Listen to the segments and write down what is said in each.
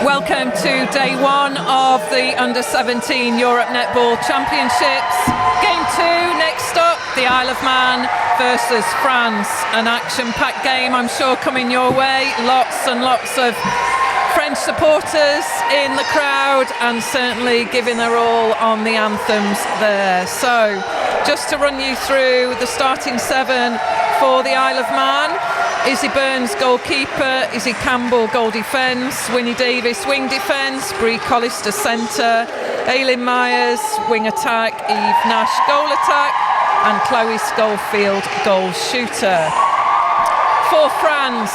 Welcome to day one of the Under-17 Europe Netball Championships. Game 2, next up, the Isle of Man versus France. An action-packed game, I'm sure, coming your way. Lots and lots of French supporters in the crowd and certainly giving their all on the anthems there. So, just to run you through the starting 7 for the Isle of Man. Izzy Burns, goalkeeper. Izzy Campbell, goal defence. Winnie Davis, wing defence. Brie Collister, centre. Aileen Myers, wing attack. Eve Nash, goal attack. And Chloe Schofield, goal shooter. For France,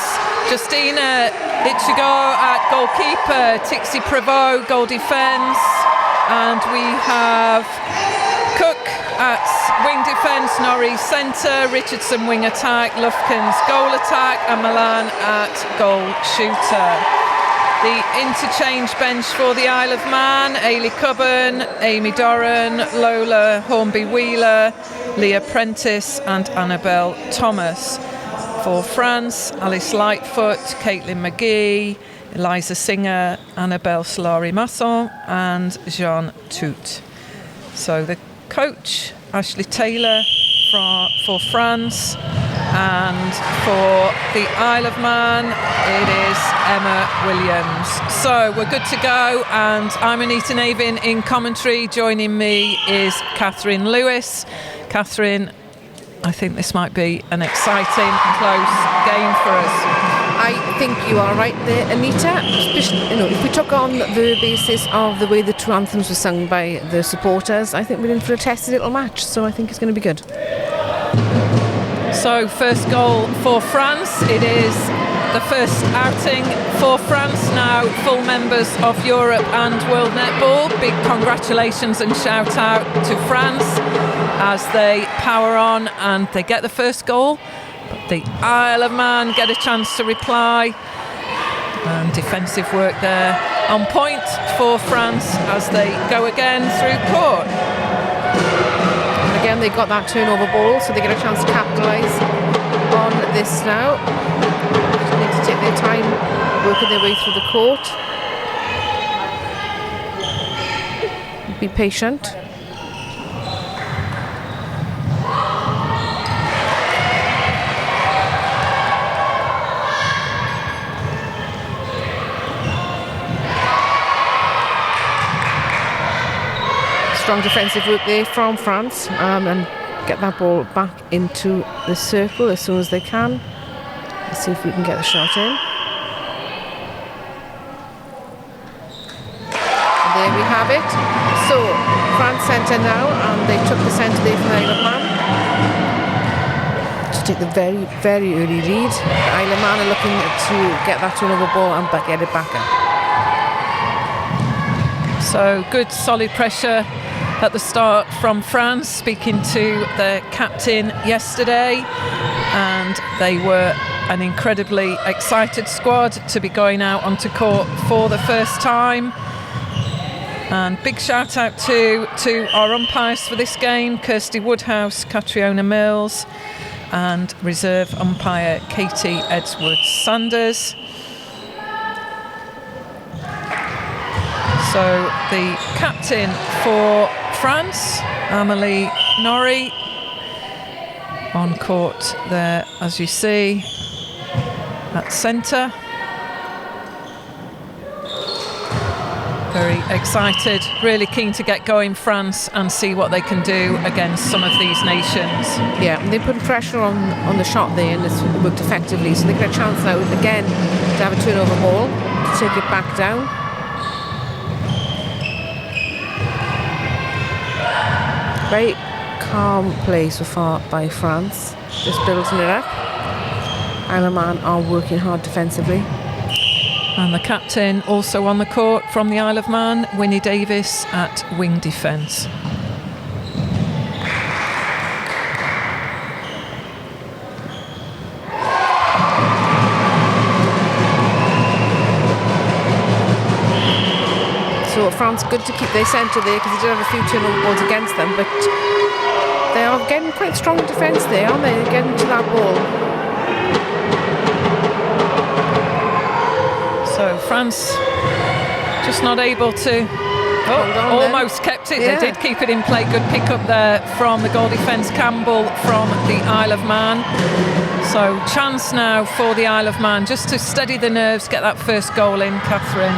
Justina Ichigo at goalkeeper. Tixie Prevost, goal defence. And we have Cook at wing defence, Norrie centre, Richardson wing attack, Lufkins goal attack, and Milan at goal shooter. The interchange bench for the Isle of Man: Ailey Cubban, Amy Doran, Lola Hornby-Wheeler, Leah Prentice and Annabelle Thomas. For France, Alice Lightfoot, Caitlin McGee, Eliza Singer, Annabelle Solari-Masson and Jean Tout. So the coach, Ashley Taylor for France, and for the Isle of Man it is Emma Williams. So we're good to go, and I'm Anita Navin in commentary. Joining me is Catherine Lewis. Catherine, I think this might be an exciting, close game for us. I think you are right there, Anita. Especially, if we took on the basis of the way the two anthems were sung by the supporters, I think we're in for a testy little match, so I think it's going to be good. So, first goal for France. It is the first outing for France, now full members of Europe and World Netball. Big congratulations and shout out to France as they power on and they get the first goal. But the Isle of Man get a chance to reply, and defensive work there on point for France as they go again through court. And again, they got that turnover ball, so they get a chance to capitalise on this now. They need to take their time working their way through the court. Be patient. Strong defensive work there from France, and get that ball back into the circle as soon as they can. Let's see if we can get the shot in. And there we have it. So France centre now, and they took the centre there from the Isle of Man to take the very, very early lead. The Isle of Man are looking to get that turnover ball and get it back up. So good solid pressure at the start from France. Speaking to their captain yesterday, and they were an incredibly excited squad to be going out onto court for the first time. And big shout out to our umpires for this game: Kirsty Woodhouse, Catriona Mills, and reserve umpire Katie Edwards-Sanders. So the captain for France, Amélie Norrie, on court there, as you see, at centre. Very excited, really keen to get going, France, and see what they can do against some of these nations. Yeah, they put pressure on the shot there, and it's worked effectively, so they get a chance now again to have a turnover ball, to take it back down. Very calm play so far by France, just building it up. Isle of Man are working hard defensively. And the captain also on the court from the Isle of Man, Winnie Davis at wing defence. So France, good to keep their centre there, because they did have a few turnover balls against them, but they are getting quite strong in defence there, aren't they? They're getting to that ball. So France Just not able to. Oh, almost kept it. Yeah. They did keep it in play. Good pick up there from the goal defence. Campbell from the Isle of Man. So chance now for the Isle of Man just to steady the nerves, get that first goal in, Catherine.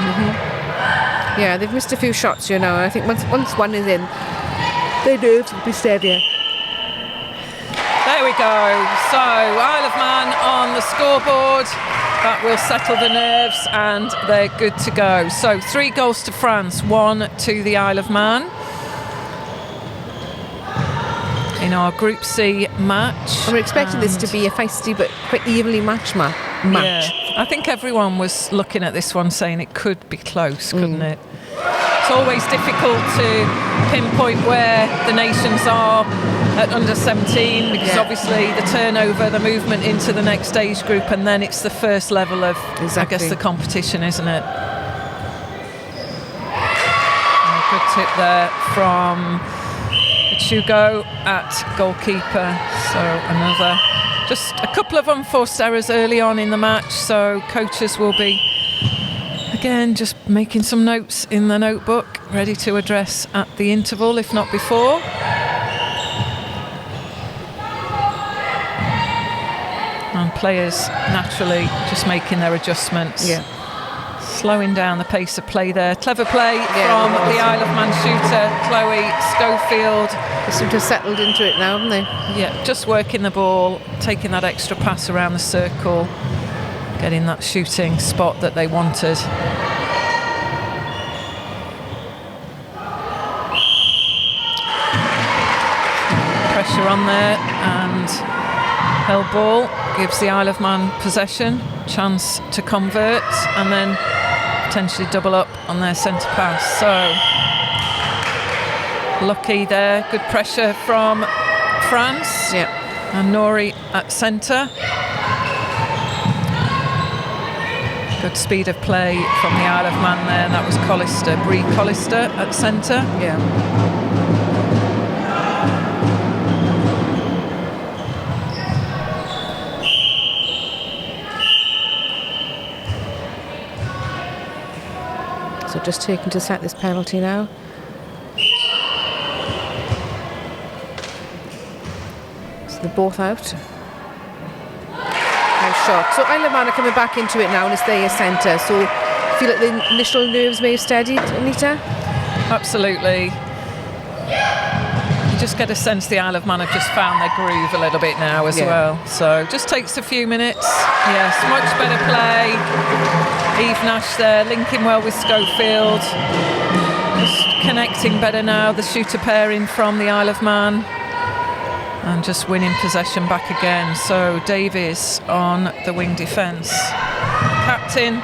Yeah, they've missed a few shots, you know. I think once one is in, their nerves will be steadier. There we go. So Isle of Man on the scoreboard. That will settle the nerves and they're good to go. So 3 goals to France, 1 to the Isle of Man. In our Group C match. And we're expecting this to be a feisty but quite evenly match. Yeah, I think everyone was looking at this one saying it could be close, couldn't it? It's always difficult to pinpoint where the nations are at under 17 because obviously the turnover, the movement into the next age group, and then it's the first level of, I guess, the competition, isn't it? And a good tip there from Chugo at goalkeeper. So another, just a couple of unforced errors early on in the match, so coaches will be again just making some notes in the notebook, ready to address at the interval, if not before. And players naturally just making their adjustments. Yeah. Slowing down the pace of play there. Clever play from the Isle of Man shooter, Chloe Schofield. They seem to have settled into it now, haven't they? Yeah, just working the ball, taking that extra pass around the circle, getting that shooting spot that they wanted. Pressure on there, and held ball gives the Isle of Man possession, chance to convert, and then potentially double up on their centre pass. So lucky there, good pressure from France. Yeah. And Nori at centre. Good speed of play from the Isle of Man there, and that was Collister, Bree Collister at centre. Yeah. So just taken to set this penalty now. So they're both out. Nice shot. So Isle of Man are coming back into it now, and it's their centre. So I feel like the initial nerves may have steadied, Anita? Absolutely. You just get a sense the Isle of Man have just found their groove a little bit now as well. So just takes a few minutes. Yes, much better play. Eve Nash there, linking well with Schofield. Just connecting better now, the shooter pairing from the Isle of Man. And just winning possession back again. So Davies on the wing defence. Captain.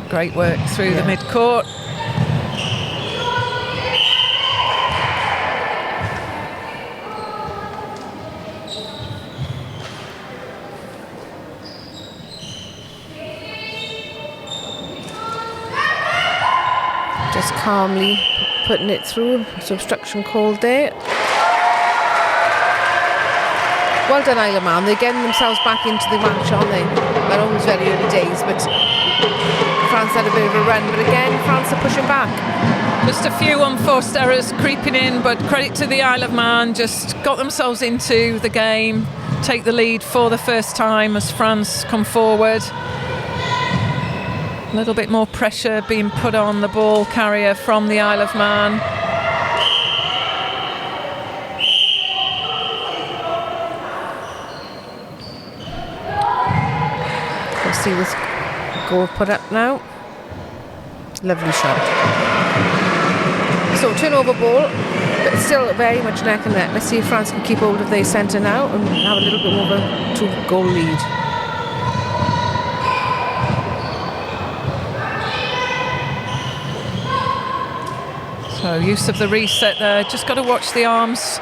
Great work through the mid-court. Just calmly putting it through. Subtraction called there. Well done, Isle of Man. They're getting themselves back into the match, aren't they? I know it was very early days, but France had a bit of a run. But again, France are pushing back. Just a few unforced errors creeping in, but credit to the Isle of Man. Just got themselves into the game, take the lead for the first time as France come forward. A little bit more pressure being put on the ball carrier from the Isle of Man. Let's see this goal put up now. Lovely shot. So turnover ball, but it's still very much neck and neck. Let's see if France can keep hold of their centre now and have a little bit more of a 2-goal lead. So use of the reset there. Just got to watch the arms,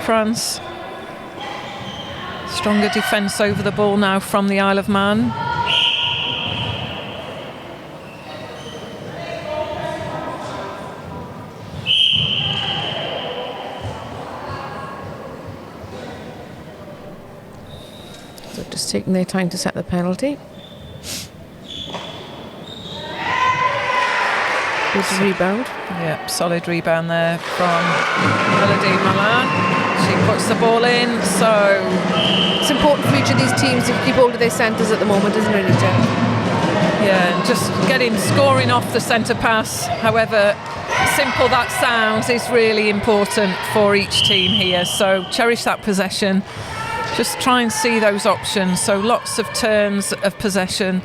France. Stronger defence over the ball now from the Isle of Man. So just taking their time to set the penalty. Good rebound. Yeah, solid rebound there from Melody Milan. She puts the ball in, so... It's important for each of these teams to keep hold of their centres at the moment, isn't it, Rita? Yeah, and just scoring off the centre pass, however simple that sounds, is really important for each team here. So cherish that possession. Just try and see those options. So lots of turns of possession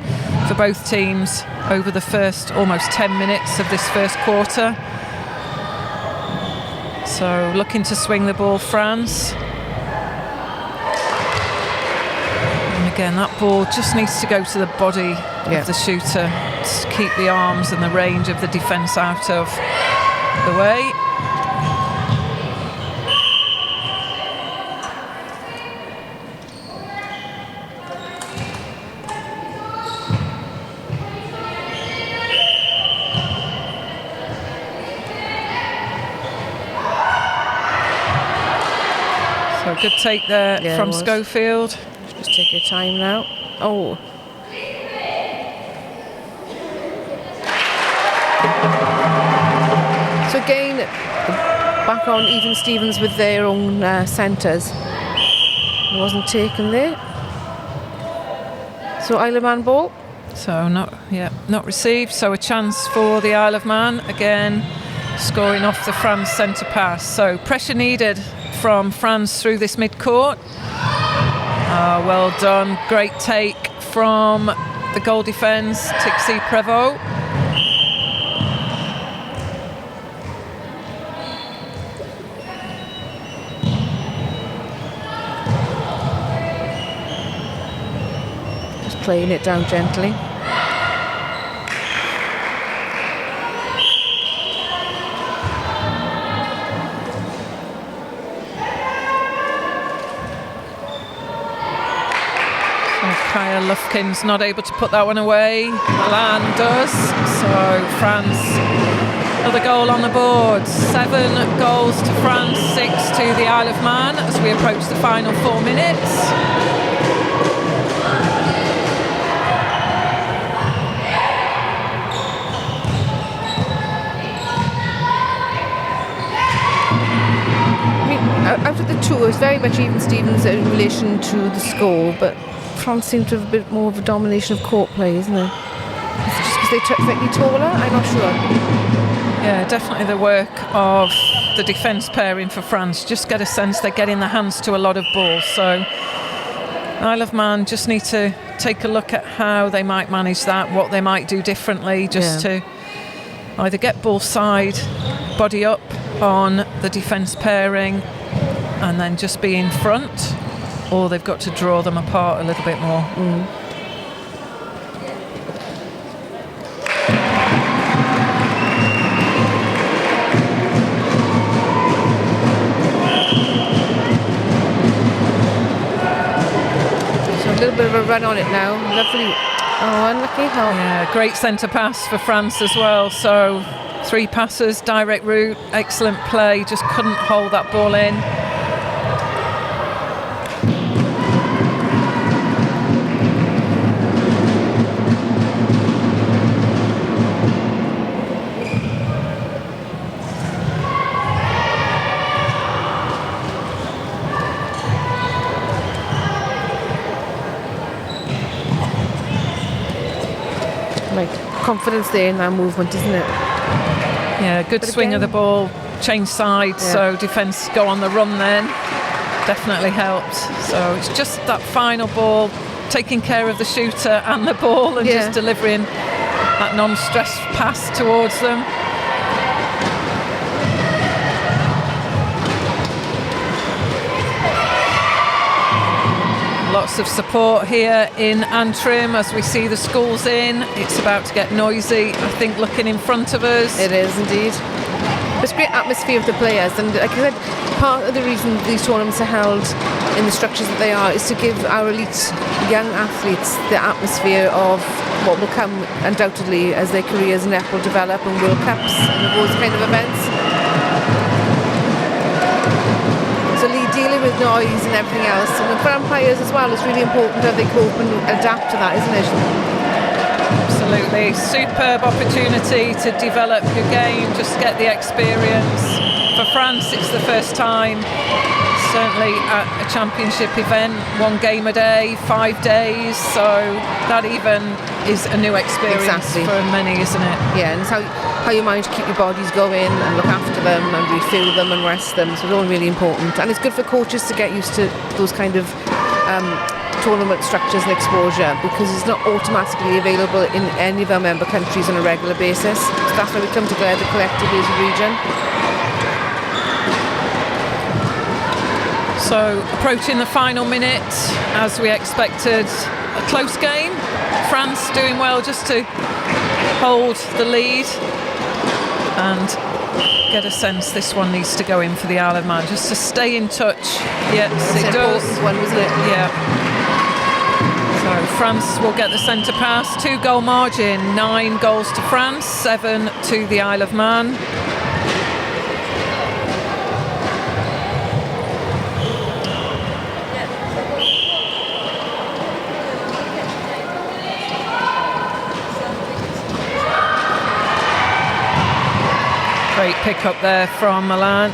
for both teams over the first almost 10 minutes of this first quarter. So looking to swing the ball, France. And again, that ball just needs to go to the body of the shooter to keep the arms and the range of the defence out of the way. So good take there from Schofield. Just take your time now. Oh. So again, back on even Stevens with their own centres. It wasn't taken there. So Isle of Man ball. So not received. So a chance for the Isle of Man again, scoring off the France centre pass. So pressure needed from France through this mid-court. Well done, great take from the goal defence, Tixie Prevost. Just playing it down gently. Kaya Lufkin's not able to put that one away. Milan does. So France, another goal on the board. 7 goals to France, 6 to the Isle of Man as we approach the final 4 minutes. I mean, out of the two, it's very much even Stevens in relation to the score, but France seem to have a bit more of a domination of court play, isn't it? Is it just because they're slightly taller? I'm not sure. Yeah, definitely the work of the defence pairing for France. Just get a sense they're getting their hands to a lot of balls. So Isle of Man just need to take a look at how they might manage that, what they might do differently, just to either get ball side, body up on the defence pairing, and then just be in front, or they've got to draw them apart a little bit more. So a little bit of a run on it now. Lovely. Oh, unlucky. Yeah, great centre pass for France as well. So 3 passes, direct route, excellent play, just couldn't hold that ball in. Confidence there in that movement, isn't it? Yeah, good swing of the ball, change sides, so defence go on the run then. Definitely helped. So it's just that final ball, taking care of the shooter and the ball, and just delivering that non-stress pass towards them. Lots of support here in Antrim as we see the schools in. It's about to get noisy, I think, looking in front of us. It is indeed. It's a great atmosphere of the players, and like I said, part of the reason these tournaments are held in the structures that they are is to give our elite young athletes the atmosphere of what will come undoubtedly as their careers in netball develop, and World Cups and those kind of events. So dealing with noise and everything else, and for umpires as well, it's really important how they cope and adapt to that, isn't it? Absolutely. Superb opportunity to develop your game, just get the experience. For France, it's the first time, certainly at a championship event, 1 game a day, 5 days, so that even is a new experience for many, isn't it? Yeah, and it's how you manage to keep your bodies going and look after them and refuel them and rest them, so it's all really important. And it's good for coaches to get used to those kind of tournament structures and exposure, because it's not automatically available in any of our member countries on a regular basis. So that's why we come together collectively as a region. So approaching the final minute, as we expected, a close game. France doing well just to hold the lead, and get a sense this one needs to go in for the Isle of Man, just to stay in touch. Yes, it does. One, wasn't it? Yeah. So France will get the centre pass, 2-goal margin, 9 goals to France, 7 to the Isle of Man. Great pick up there from Milan.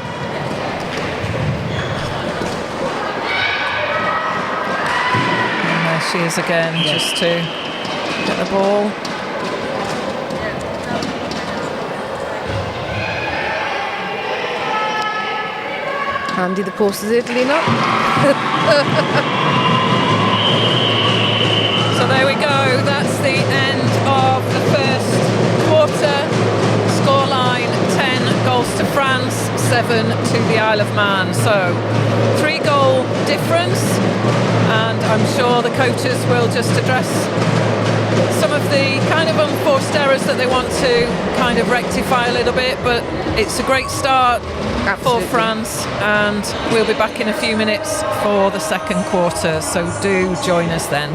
And there she is again, just to get the ball. Handy the post is Italy now. So there we go, that's the end of the first quarter. Scoreline 10 goals to France, 7 to the Isle of Man. So 3-goal difference, and I'm sure the coaches will just address some of the kind of unforced errors that they want to kind of rectify a little bit, but it's a great start for France, and we'll be back in a few minutes for the second quarter, so do join us then.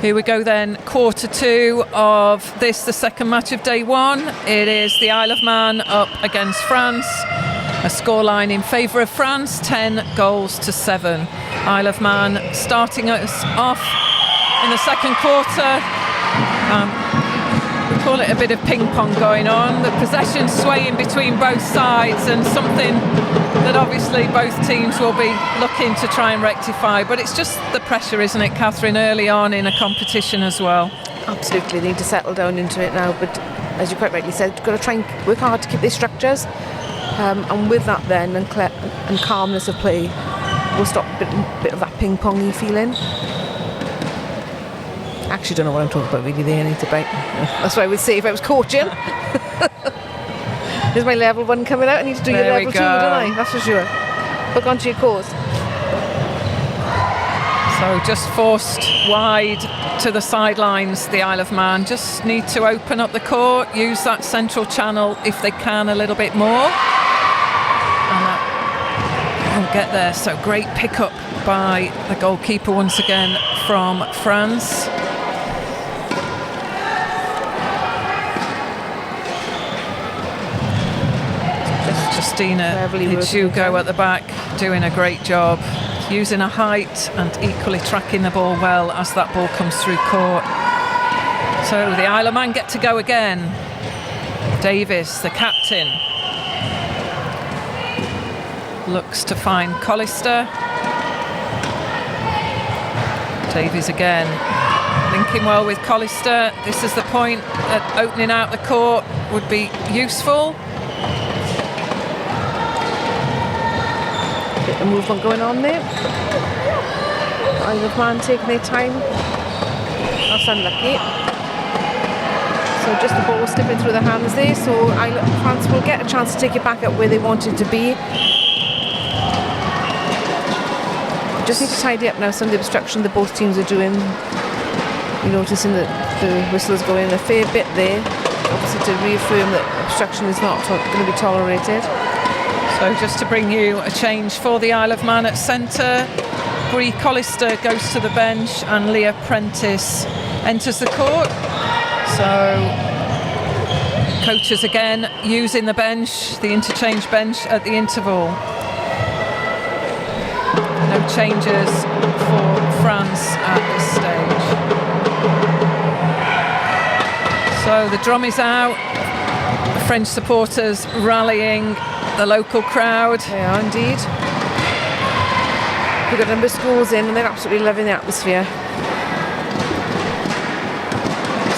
Here we go then, quarter 2 of this, the second match of day 1. It is the Isle of Man up against France. A scoreline in favour of France, 10 goals to 7. Isle of Man starting us off in the second quarter. We call it a bit of ping pong going on. The possession swaying between both sides, and something that obviously both teams will be looking to try and rectify. But it's just the pressure, isn't it, Catherine, early on in a competition as well? Absolutely, they need to settle down into it now. But as you quite rightly said, got to try and work hard to keep their structures. And with that then, and calmness of play, we'll stop a bit of that ping-pongy feeling. Actually, don't know what I'm talking about really there, I need to break. That's what I would say if I was coaching. There's my level 1 coming out. I need to do your level 2, don't I? That's for sure. Book onto your course. So just forced wide to the sidelines, the Isle of Man. Just need to open up the court, use that central channel if they can a little bit more. And that won't get there. So great pick-up by the goalkeeper once again from France. Justina Ichugo at the back doing a great job, using her height and equally tracking the ball well as that ball comes through court. So the Isle of Man get to go again. Davis, the captain, looks to find Collister. Davies again, linking well with Collister. This is the point that opening out the court would be useful. Bit of movement going on there. Isle of Man taking their time. That's unlucky. So just the ball slipping through the hands there. So France will get a chance to take it back up where they want it to be. Just need to tidy up now some of the obstruction that both teams are doing. You're noticing that the whistle's going a fair bit there, obviously to reaffirm that obstruction is not going to be tolerated. So just to bring you a change for the Isle of Man at centre, Brie Collister goes to the bench and Leah Prentice enters the court. So coaches again using the bench, the interchange bench at the interval. No changes for France at this stage. So the drum is out, the French supporters rallying the local crowd. They are indeed. We've got a number of schools in and they're absolutely loving the atmosphere.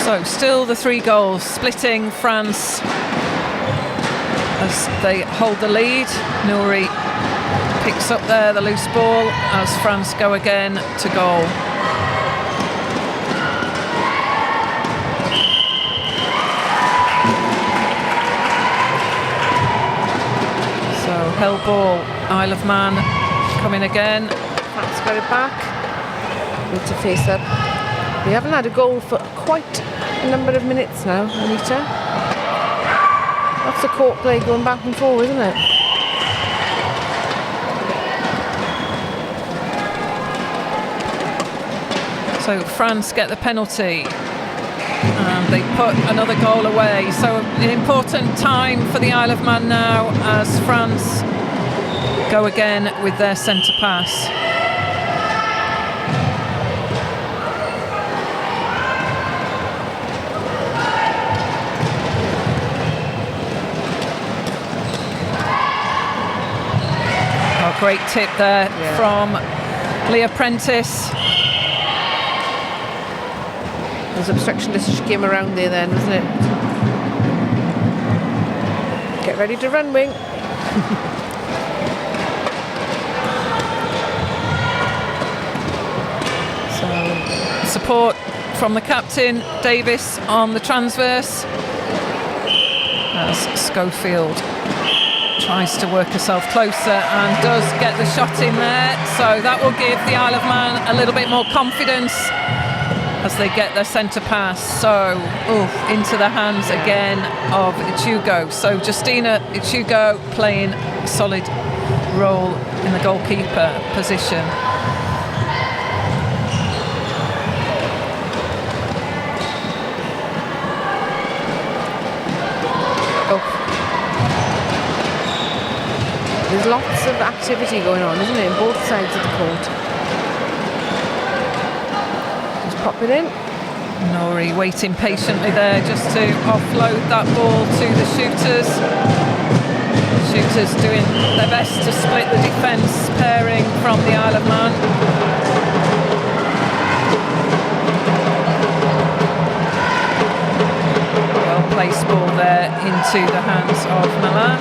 So still the 3 goals splitting France as they hold the lead. Nouri picks up there the loose ball as France go again to goal. So held ball, Isle of Man coming again. France got it back. Need to face up. We haven't had a goal for quite a number of minutes now, Anita. Lots of court play going back and forward, isn't it? So France get the penalty and they put another goal away. So an important time for the Isle of Man now as France go again with their centre pass. Oh, great tip there from Leah Prentice. There's obstruction as she came around there then, wasn't it? Get ready to run, wing. So support from the captain, Davis on the transverse. As Schofield tries to work herself closer and does get the shot in there. So that will give the Isle of Man a little bit more confidence as they get their centre pass. So into the hands again of Ichugo. So Justina Ichugo playing a solid role in the goalkeeper position. lots of activity going on, isn't it, on both sides of the court. Just pop it in. Nori waiting patiently there just to offload that ball to the shooters. Shooters doing their best to split the defence pairing from the Isle of Man. Well placed ball there into the hands of Milan.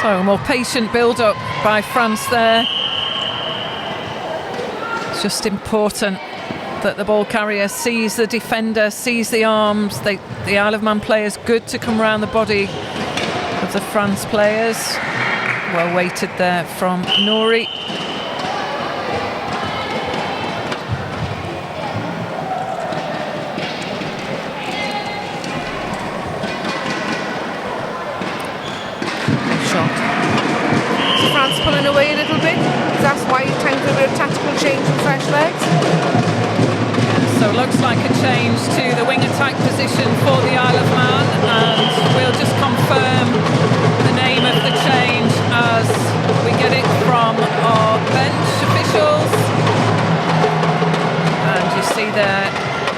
So a more patient build-up by France there. It's just important that the ball carrier sees the defender, sees the arms. The Isle of Man players good to come around the body of the France players. Well weighted there from Nori. Pulling away a little bit. That's why you time for a bit of tactical change and fresh legs. So it looks like a change to the wing attack position for the Isle of Man, and we'll just confirm the name of the change as we get it from our bench officials. And you see there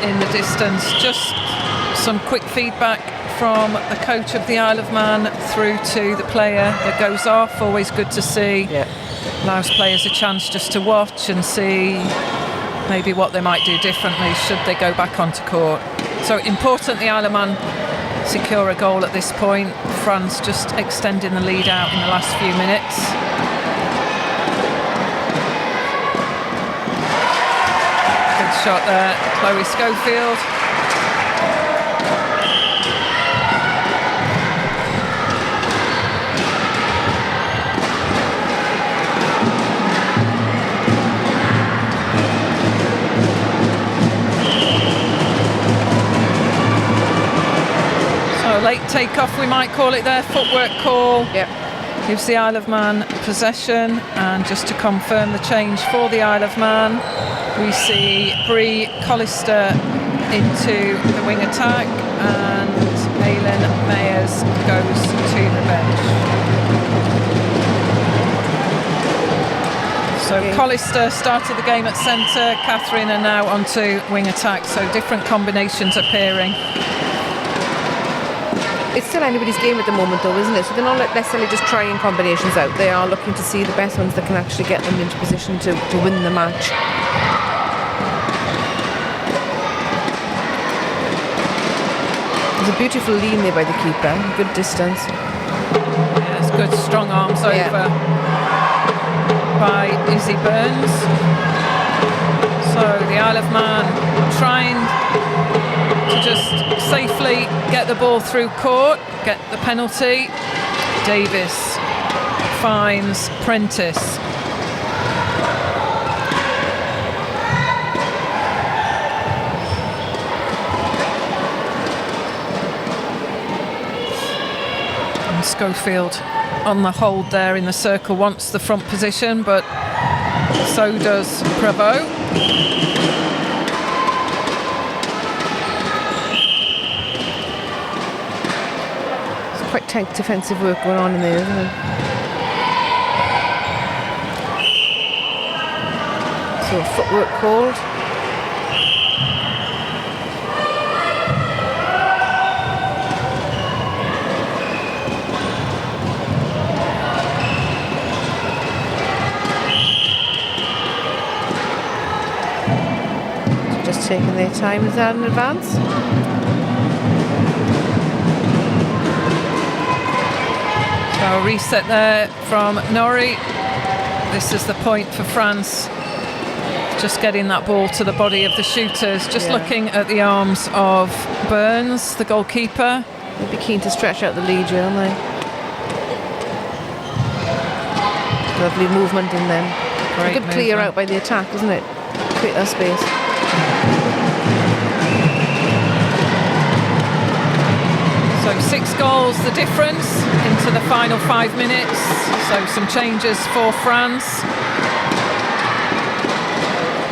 in the distance just some quick feedback from the coach of the Isle of Man through to the player that goes off. Always good to see. Yeah. Allows players a chance just to watch and see maybe what they might do differently should they go back onto court. So important the Isle of Man secure a goal at this point. France just extending the lead out in the last few minutes. Good shot there, Chloe Schofield. Late takeoff, we might call it there, footwork call. Yep. Gives the Isle of Man possession, and just to confirm the change for the Isle of Man, we see Brie Collister into the wing attack and Malin Mayers goes to the bench. So Collister started the game at centre, Catherine are now onto wing attack, so different combinations appearing. It's still anybody's game at the moment though, isn't it? So they're not necessarily just trying combinations out. They are looking to see the best ones that can actually get them into position to win the match. There's a beautiful lean there by the keeper. Good distance. Yeah, it's good strong arms over by Izzy Burns. So the Isle of Man trying to just safely get the ball through court, get the penalty. Davis finds Prentice. And Schofield on the hold there in the circle, wants the front position, but so does Prevost. Quite tight defensive work going on in there, isn't it? So footwork called. So just taking their time, is that in advance? So a reset there from Nori. This is the point for France Just getting that ball to the body of the shooters. Just looking at the arms of Burns, the goalkeeper. They'd be keen to stretch out the lead, aren't they? Lovely movement in them. Great a good clear movement out by the attack, isn't it? Create that space. So 6 goals the difference into the final 5 minutes. So some changes for France.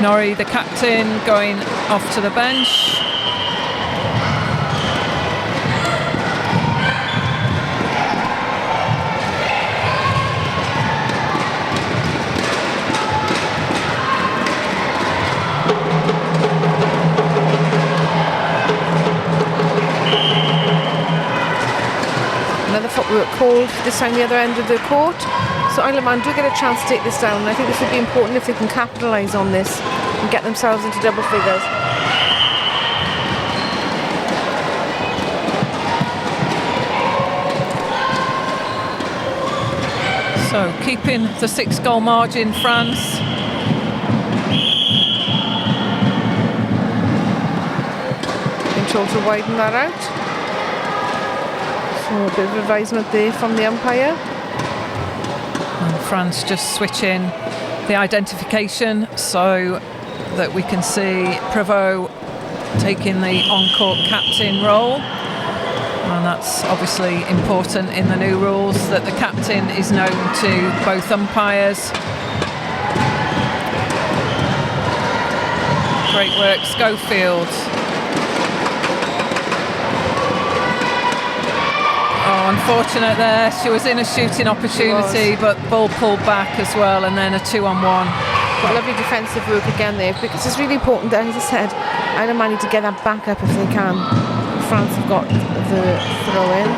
Norrie, the captain, going off to the bench. Another footwork called, this time the other end of the court. So Isle of Man do get a chance to take this down, and I think this would be important if they can capitalise on this and get themselves into double figures. So keeping the 6-goal margin, France. Control to widen that out. So a bit of advisement there from the umpire. And France just switching the identification so that we can see Prevost taking the on-court captain role. And that's obviously important in the new rules, that the captain is known to both umpires. Great work, Schofield. Oh, unfortunate there. She was in a shooting opportunity, but ball pulled back as well, and then a 2-on-1. But lovely defensive work again there, because it's really important that, as I said, Isle of Man need to get that back up if they can. France have got the throw in.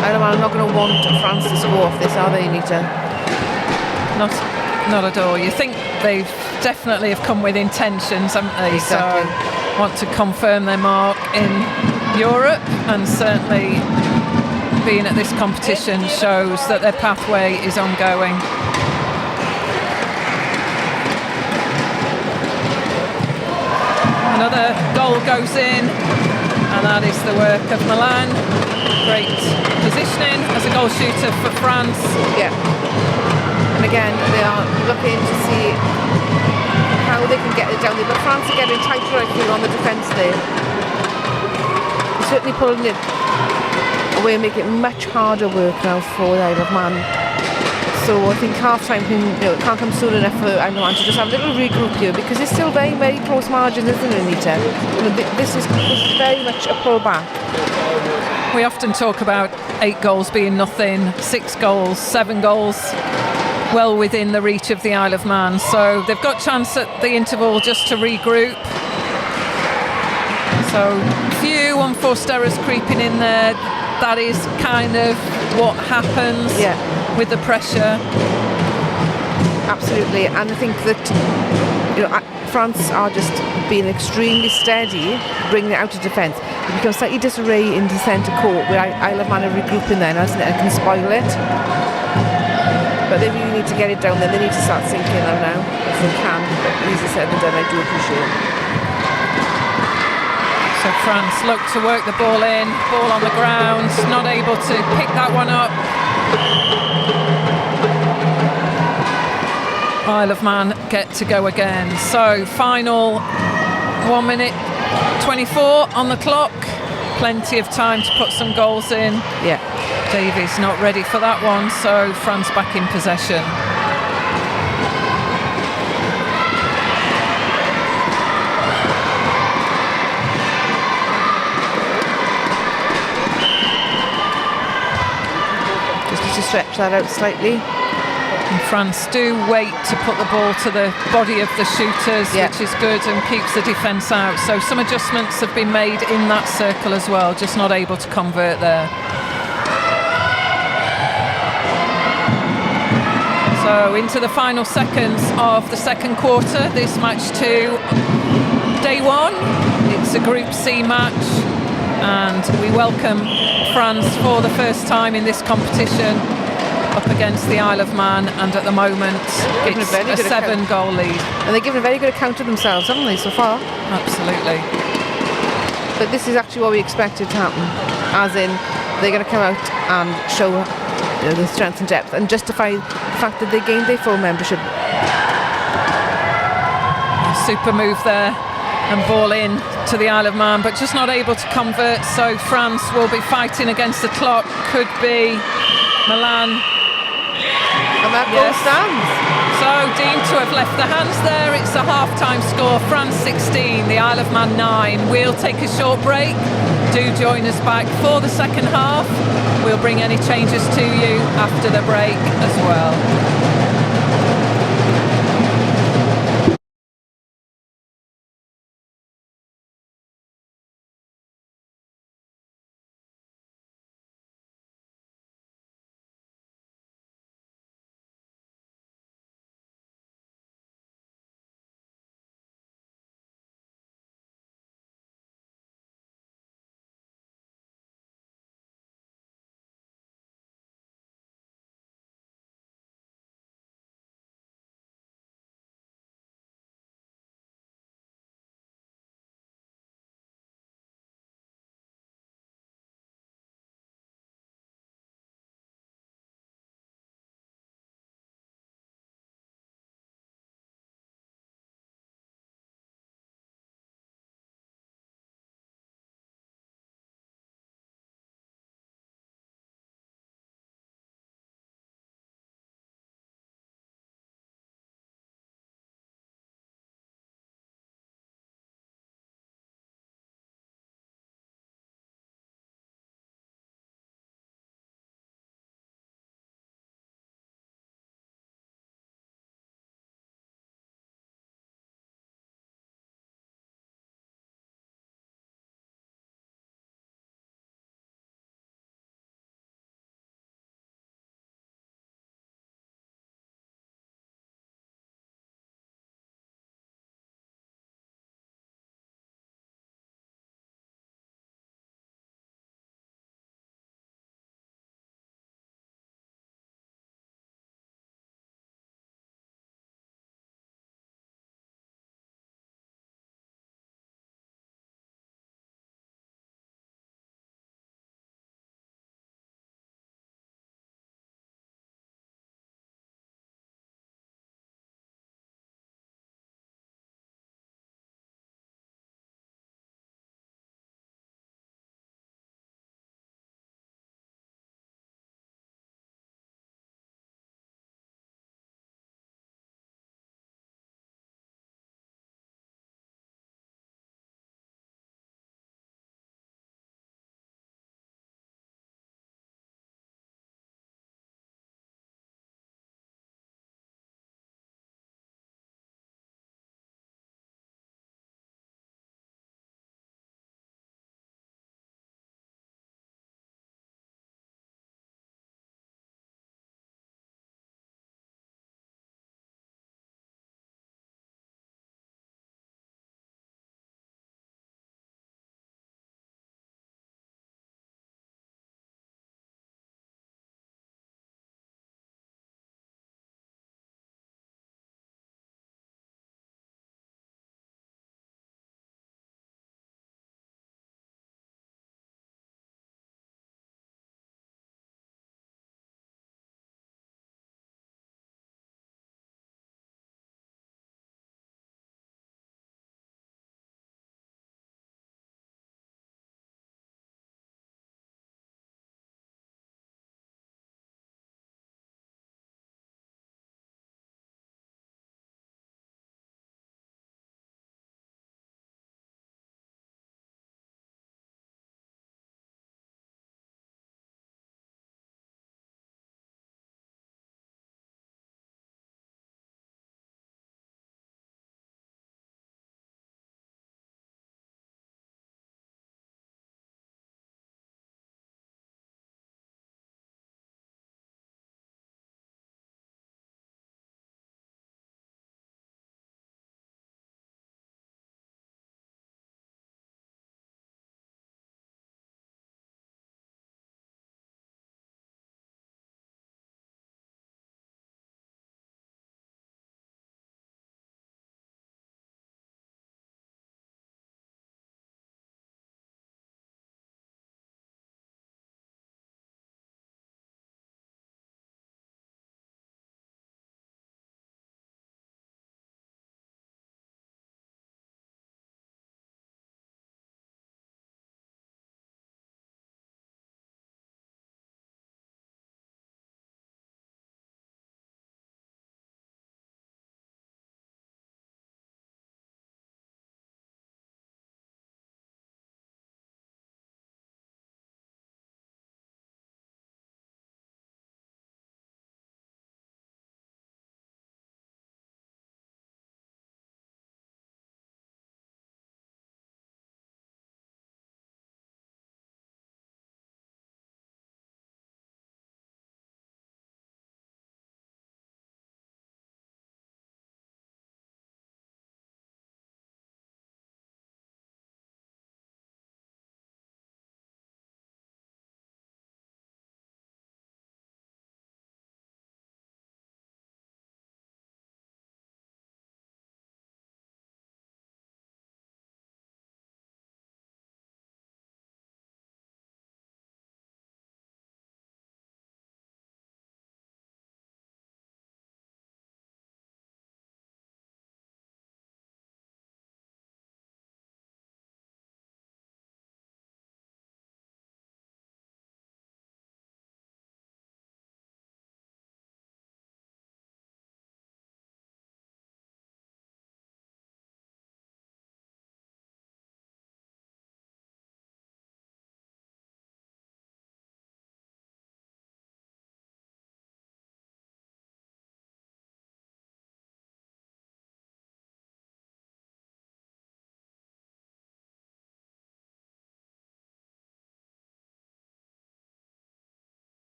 Isle of Man are not going to want France to score off this, are they, Anita? Not at all. You think they've definitely have come with intentions, haven't they? Exactly. So want to confirm their mark in Europe, and certainly being at this competition shows that their pathway is ongoing. Another goal goes in, and that is the work of Milan. Great positioning as a goal shooter for France. Yeah. And again, they are looking to see how they can get it down there. But France are getting tighter, I feel, on the defence there. They're certainly pulling it away and making it much harder work now for the Isle of Man. So I think half-time can't come soon enough for Isle of Man to just have a little regroup here, because it's still very, very close margins, isn't it, Anita? This is very much a pullback. We often talk about 8 goals being nothing, 6 goals, 7 goals, well within the reach of the Isle of Man. So they've got chance at the interval just to regroup. So few unforced errors creeping in there. That is kind of what happens with the pressure. Absolutely, and I think that France are just being extremely steady, bringing it out of defence. It becomes slightly disarray into centre court, where Isle of Man are regrouping then, hasn't it, and can spoil it. But they really need to get it down there. They need to start sinking now, if they can. But easier said than done, I do appreciate it. So France look to work the ball in, ball on the ground, not able to pick that one up. Isle of Man get to go again. So final 1 minute 24 on the clock. Plenty of time to put some goals in. Yeah. Davies not ready for that one, so France back in possession. To stretch that out slightly. And France do wait to put the ball to the body of the shooters, which is good and keeps the defence out. So some adjustments have been made in that circle as well, just not able to convert there. So into the final seconds of the second quarter, this match 2, day 1. It's a Group C match, and we welcome France for the first time in this competition. up against the Isle of Man, and at the moment Given a it's very a good account. 7-goal lead. And they've given a very good account of themselves, haven't they, so far? Absolutely. But this is actually what we expected to happen, as in they're going to come out and show the strength and depth and justify the fact that they gained their full membership. Super move there and ball in to the Isle of Man, but just not able to convert, so France will be fighting against the clock. Could be Milan. And that goal stands. So deemed to have left the hands there. It's a half-time score. France 16, the Isle of Man 9. We'll take a short break. Do join us back for the second half. We'll bring any changes to you after the break as well.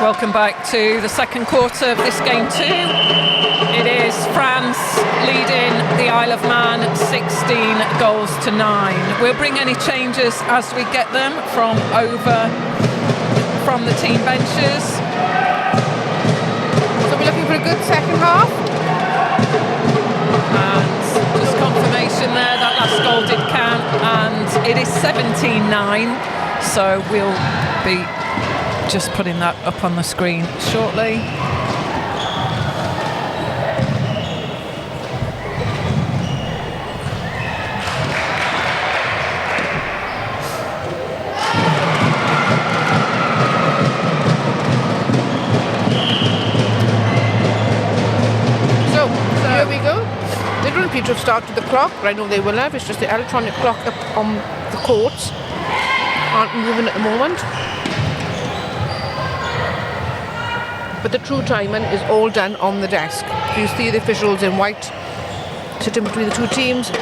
Welcome back to the second quarter of this game 2. It is France leading the Isle of Man 16 goals to 9. We'll bring any changes as we get them from the team benches. So we're looking for a good second half. And just confirmation there, that last goal did count, and it is 17-9. So we'll be just putting that up on the screen shortly. So here we go. They don't appear to have started the clock, but I know they will have. It's just the electronic clock up on the courts aren't moving at the moment. But the true timing is all done on the desk. You see the officials in white sitting between the two teams.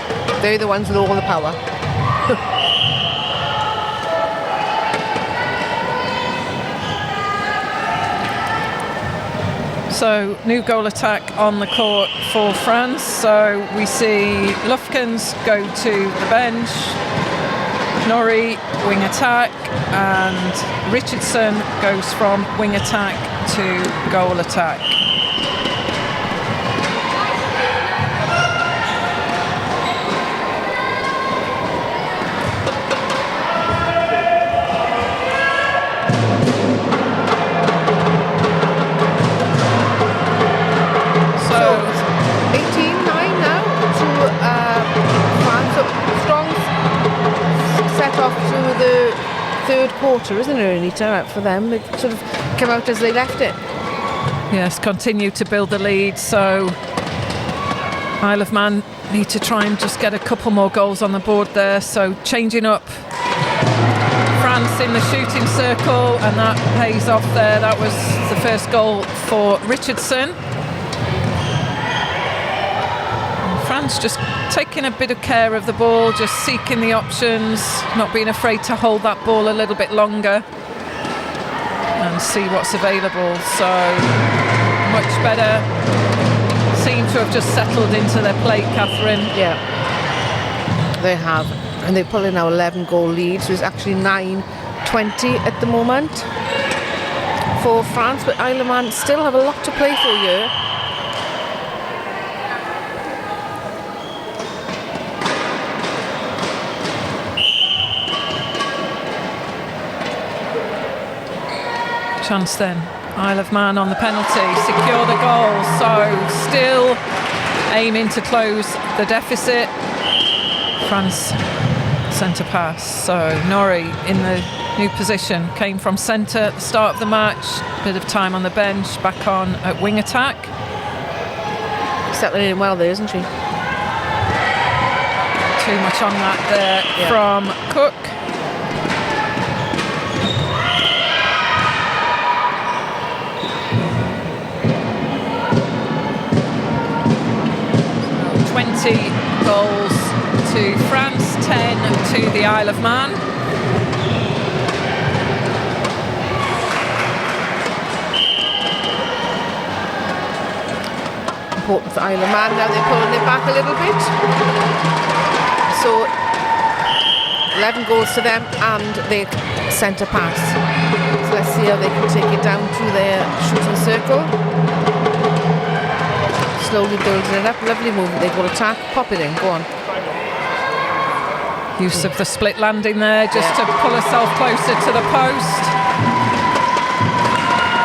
They're the ones with all the power. So, new goal attack on the court for France. So we see Lufkens go to the bench, Norrie wing attack, and Richardson goes from wing attack to goal attack. So 18-9 now to France. So strong set off to the third quarter, isn't it, Anita, for them? It sort of came out as they left it. Yes, continue to build the lead. So Isle of Man need to try and just get a couple more goals on the board there. So changing up France in the shooting circle, and that pays off there. That was the first goal for Richardson. And France just taking a bit of care of the ball, just seeking the options, not being afraid to hold that ball a little bit longer and see what's available. So much better. Seem to have just settled into their play, Catherine. Yeah, they have. And they're pulling now 11-goal lead, so it's actually 9-20 at the moment for France. But Isle of Man still have a lot to play for here. Chance then, Isle of Man on the penalty, secure the goal, so still aiming to close the deficit. France centre pass, so Norrie in the new position, came from centre at the start of the match, bit of time on the bench, back on at wing attack. Settling in well there, isn't she? Too much on that there from Cook. So 20 goals to France, 10 to the Isle of Man. Important for Isle of Man now, they're pulling it back a little bit. So 11 goals to them and their centre pass. So let's see how they can take it down to their shooting circle. Slowly building it up, lovely movement, they go attack, pop it in, go on. Use of the split landing there just to pull herself closer to the post.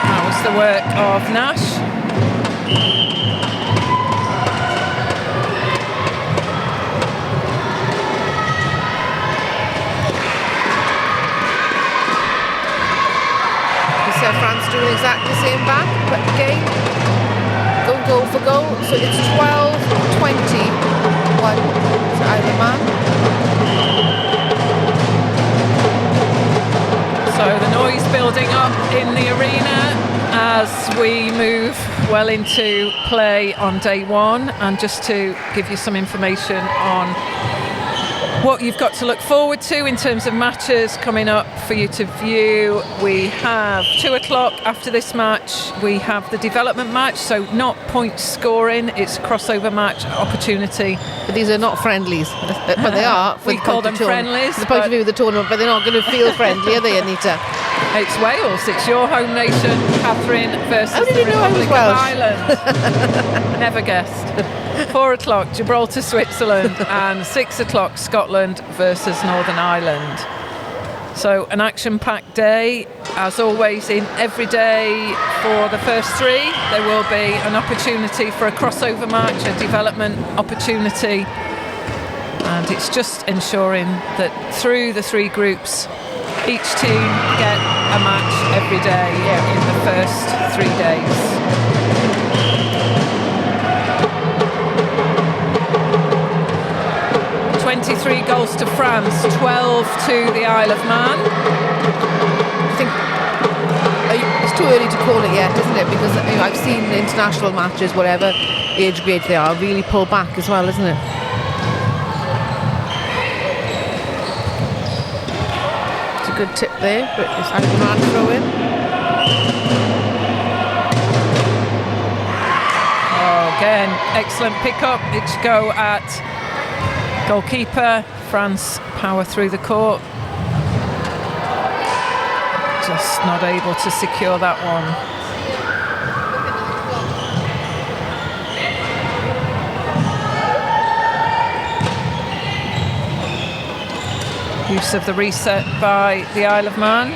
That was the work of Nash. You said France doing exactly the same back, but again, go goal for goal. So it's 12-20, 1 to Isle of Man. So the noise building up in the arena as we move well into play on day one. And just to give you some information on what you've got to look forward to in terms of matches coming up for you to view. We have 2 o'clock after this match. We have the development match, so not point scoring, it's a crossover match opportunity. But these are not friendlies, but they are. We call them friendlies. The point of view of the tournament, but they're not going to feel friendly, are they, Anita? It's Wales, it's your home nation, Catherine, versus the Republic of Ireland. Never guessed. 4 o'clock, Gibraltar, Switzerland, and 6 o'clock, Scotland versus Northern Ireland. So an action-packed day, as always in every day. For the first 3, there will be an opportunity for a crossover match, a development opportunity, and it's just ensuring that through the 3 groups, each team get a match every day in the first 3 days. 23 goals to France, 12 to the Isle of Man. I think it's too early to call it yet, isn't it? Because I've seen international matches, whatever age grade they are, really pull back as well, isn't it? It's a good tip there, but it's Isle of Man throw in. Oh, again, excellent pick-up. It's go at goalkeeper. France power through the court. Just not able to secure that one. Use of the reset by the Isle of Man.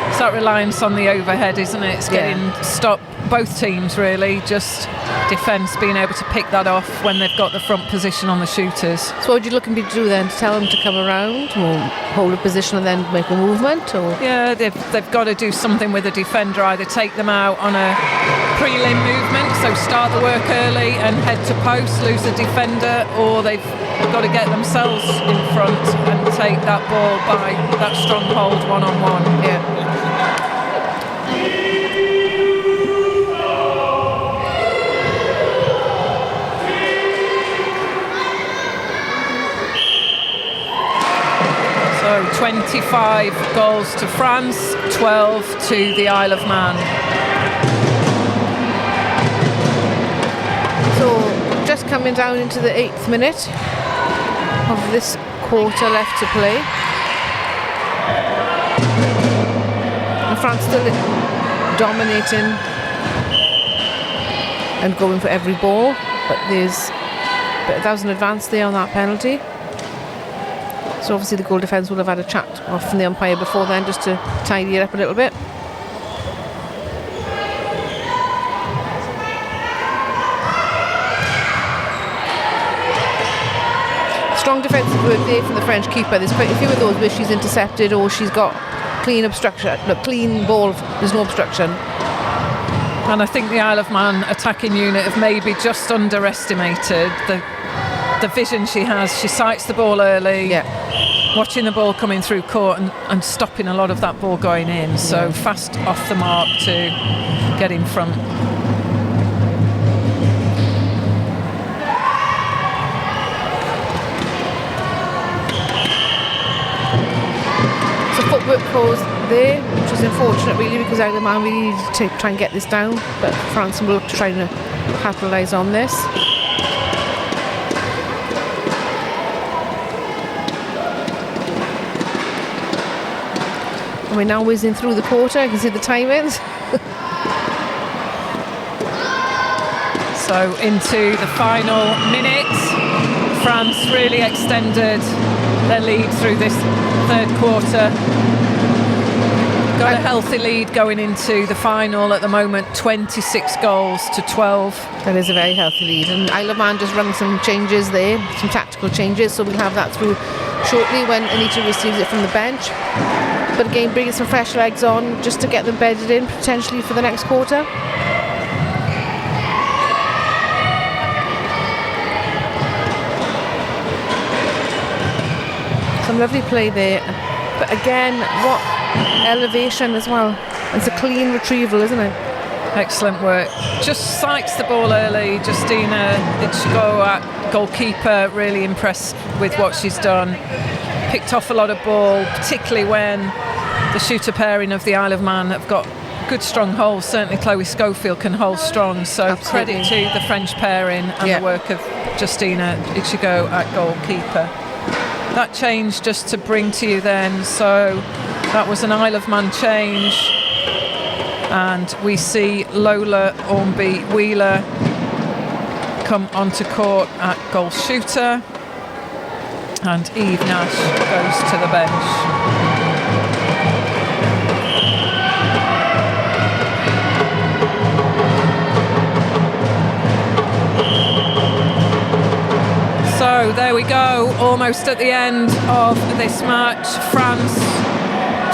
It's that reliance on the overhead, isn't it? It's getting stopped. Both teams really, just defence being able to pick that off when they've got the front position on the shooters. So what would you looking to do then? To tell them to come around or hold a position and then make a movement? Or yeah, they've got to do something with the defender, either take them out on a prelim movement, so start the work early and head to post, lose the defender, or they've got to get themselves in front and take that ball by that stronghold one-on-one. Yeah. So 25 goals to France, 12 to the Isle of Man. So just coming down into the 8th minute of this quarter left to play. And France still dominating and going for every ball, but that was an advance there on that penalty. So obviously the goal defence will have had a chat from the umpire before then, just to tidy it up a little bit. Strong defensive work there from the French keeper. There's quite a few of those where she's intercepted or she's got clean obstruction. Look, clean ball, there's no obstruction. And I think the Isle of Man attacking unit have maybe just underestimated the vision she has. She sights the ball early, watching the ball coming through court and stopping a lot of that ball going in. So fast off the mark to get in front. So footwork calls there, which was unfortunate really, because Isle of Man really needed to try and get this down, but France will look to try to capitalise on this. And we're now whizzing through the quarter. I can see the timings. So into the final minute, France really extended their lead through this 3rd quarter. Got a healthy lead going into the final at the moment, 26 goals to 12. That is a very healthy lead. And Isle of Man just run some changes there, some tactical changes, so we'll have that through shortly when Anita receives it from the bench. But again, bringing some fresh legs on just to get them bedded in potentially for the next quarter. Some lovely play there. But again, what elevation as well. It's a clean retrieval, isn't it? Excellent work. Just sights the ball early. Justina Ichigo at goalkeeper, really impressed with what she's done. Picked off a lot of ball, particularly when the shooter pairing of the Isle of Man have got good strong holes. Certainly Chloe Schofield can hold strong, so Absolutely. credit to the French pairing and the work of Justina Ichigo at goalkeeper. That change just to bring to you then, so that was an Isle of Man change, and we see Lola Ormby Wheeler come onto court at goal shooter, and Eve Nash goes to the bench. So there we go, almost at the end of this match.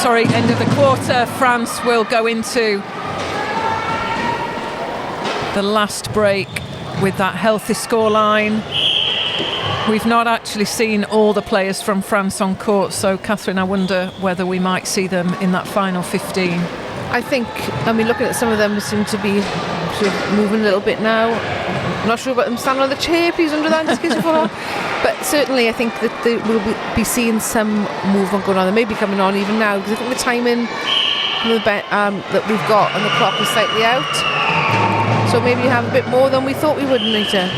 End of the quarter. France will go into the last break with that healthy scoreline. We've not actually seen all the players from France on court, so Catherine, I wonder whether we might see them in that final 15. I think, looking at some of them, seem to be sort of moving a little bit now. I'm not sure about them standing on the chair, please, under that, in case you fall off. But certainly I think that they will be seeing some movement going on. They may be coming on even now, because I think the timing that we've got on the clock is slightly out. So maybe you have a bit more than we thought we would, Nita.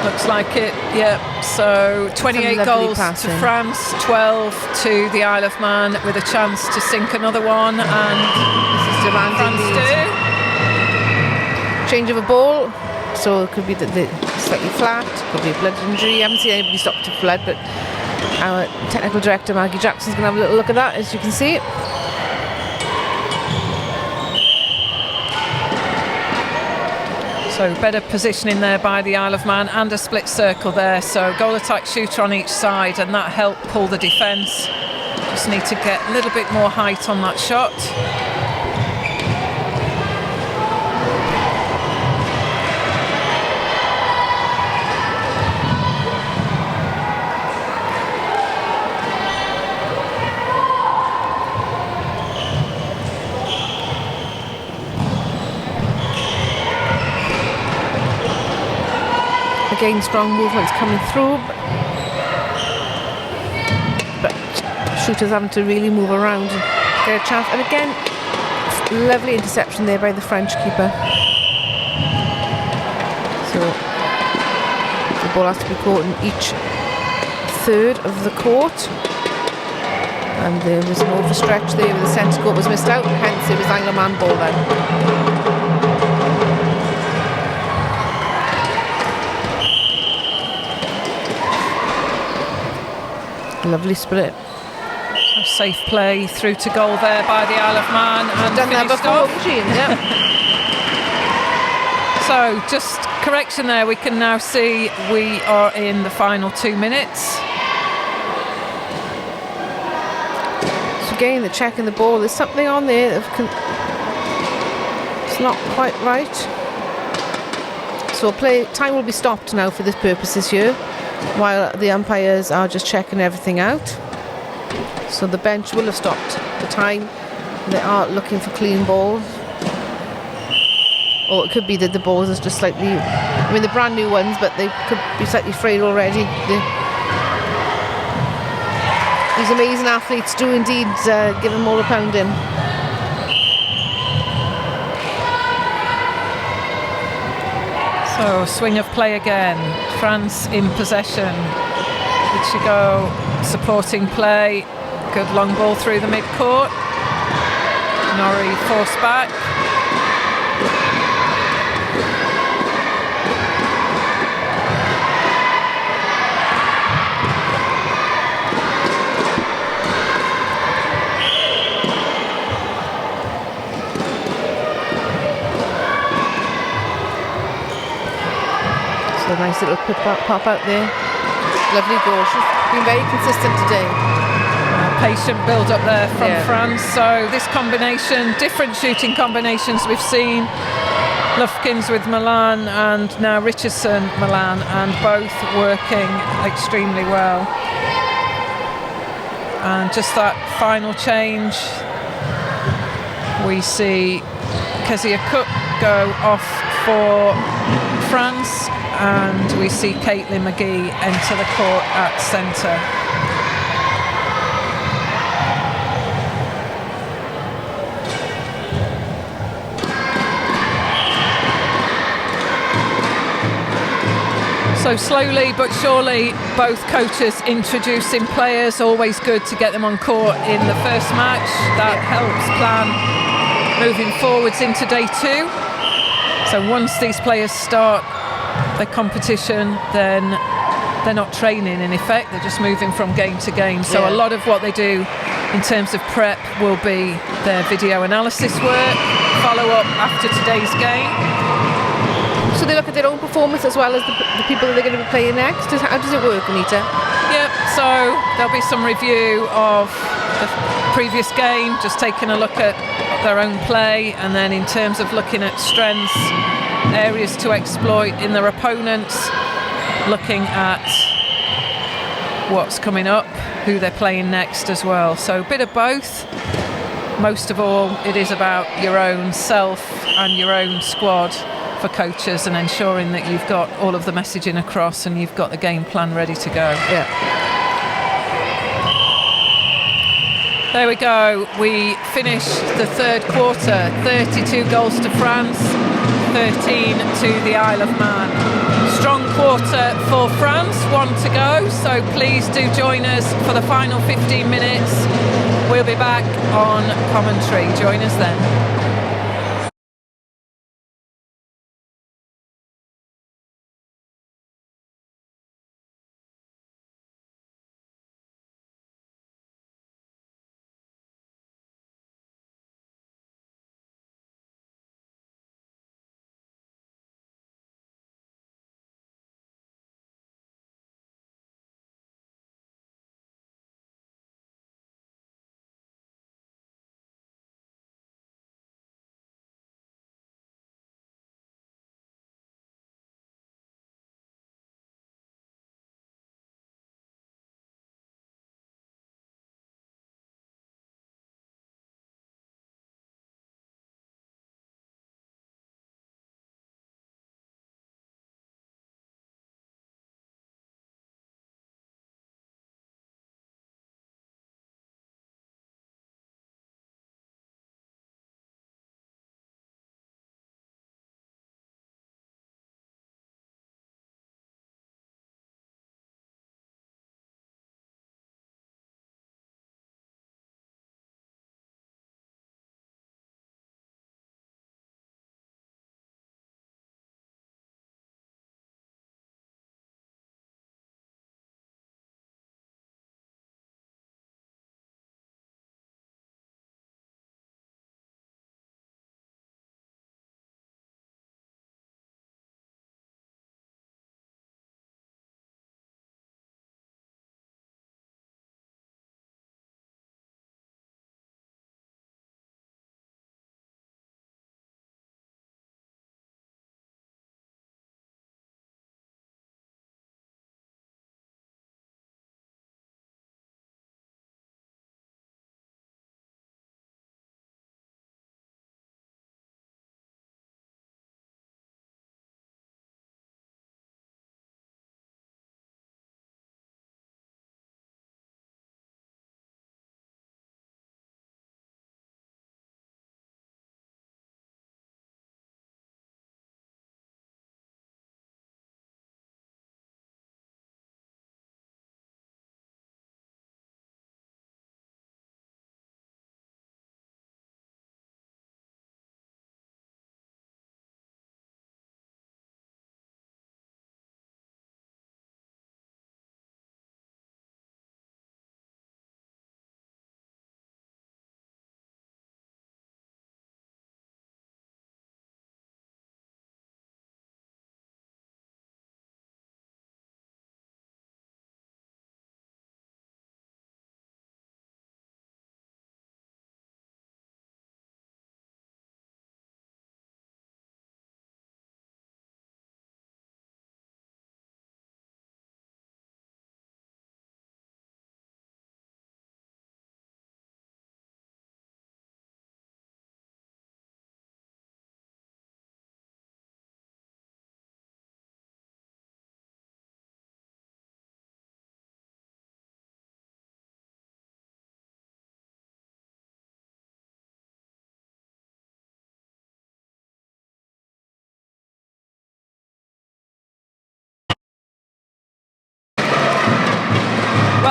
Looks like it, yeah. So 28 goals to France, 12 to the Isle of Man, with a chance to sink another one, and this is demanding France do. Change of a ball, so it could be the slightly flat, could be a blood injury. I haven't seen anybody stop to blood, but our technical director Maggie Jackson's going to have a little look at that, as you can see. So better positioning there by the Isle of Man, and a split circle there. So goal attack shooter on each side, and that helped pull the defence. Just need to get a little bit more height on that shot. Again, strong movements coming through, but shooters having to really move around and get a chance. And again, lovely interception there by the French keeper. So the ball has to be caught in each third of the court, and there was an overstretch there where the centre court was missed out, hence it was Isle of Man ball then. Lovely split. So safe play through to goal there by the Isle of Man, and done that before, yeah. So just correction there, we can now see we are in the final 2 minutes. So again, the check in the ball, there's something on there that it's not quite right. So time will be stopped now for this purposes here, while the umpires are just checking everything out. So the bench will have stopped the time. They are looking for clean balls. Or it could be that the balls are just slightly, they're brand new ones, but they could be slightly frayed already. These amazing athletes do indeed give them all a pounding. So swing of play again. France in possession. Ichigo supporting play. Good long ball through the mid-court. Norrie forced back. So a nice little pop out there. Lovely goal. She's been very consistent today. Patient build up there from France. So this combination, different shooting combinations we've seen. Lufkins with Milan, and now Richardson Milan, and both working extremely well. And just that final change we see Kezia Cook go off for France, and we see Caitlin McGee enter the court at centre. So slowly but surely, both coaches introducing players. Always good to get them on court in the first match. That helps plan moving forwards into day 2. So once these players start the competition, then they're not training in effect. They're just moving from game to game. So a lot of what they do in terms of prep will be their video analysis work, follow up after today's game. So they look at their own performance as well as the people that they're going to be playing next? How does it work, Anita? Yep, so there'll be some review of the previous game, just taking a look at their own play, and then in terms of looking at strengths, areas to exploit in their opponents, looking at what's coming up, who they're playing next as well. So a bit of both. Most of all, it is about your own self and your own squad for coaches, and ensuring that you've got all of the messaging across and you've got the game plan ready to go. Yeah. There we go. We finished the third quarter. 32 goals to France, 13 to the Isle of Man. Strong quarter for France, 1 to go. So please do join us for the final 15 minutes. We'll be back on commentary. Join us then.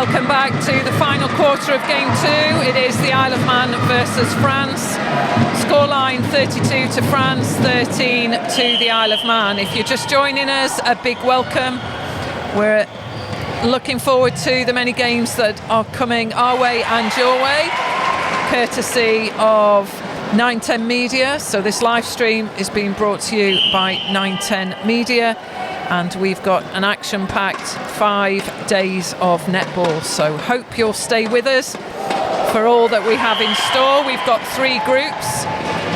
Welcome back to the final quarter of Game 2. It is the Isle of Man versus France. Scoreline 32 to France, 13 to the Isle of Man. If you're just joining us, a big welcome. We're looking forward to the many games that are coming our way and your way, courtesy of 910 Media. So this live stream is being brought to you by 910 Media, and we've got an action-packed 5 days of netball. So hope you'll stay with us for all that we have in store. We've got 3 groups,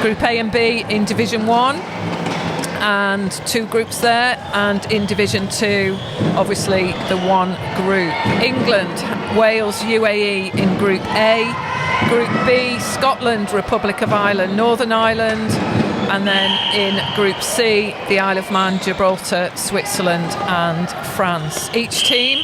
Group A and B in Division 1, and 2 groups there, and in Division 2 obviously the 1 group. England, Wales, UAE in Group A. Group B, Scotland, Republic of Ireland, Northern Ireland, and then in Group C, the Isle of Man, Gibraltar, Switzerland and France. Each team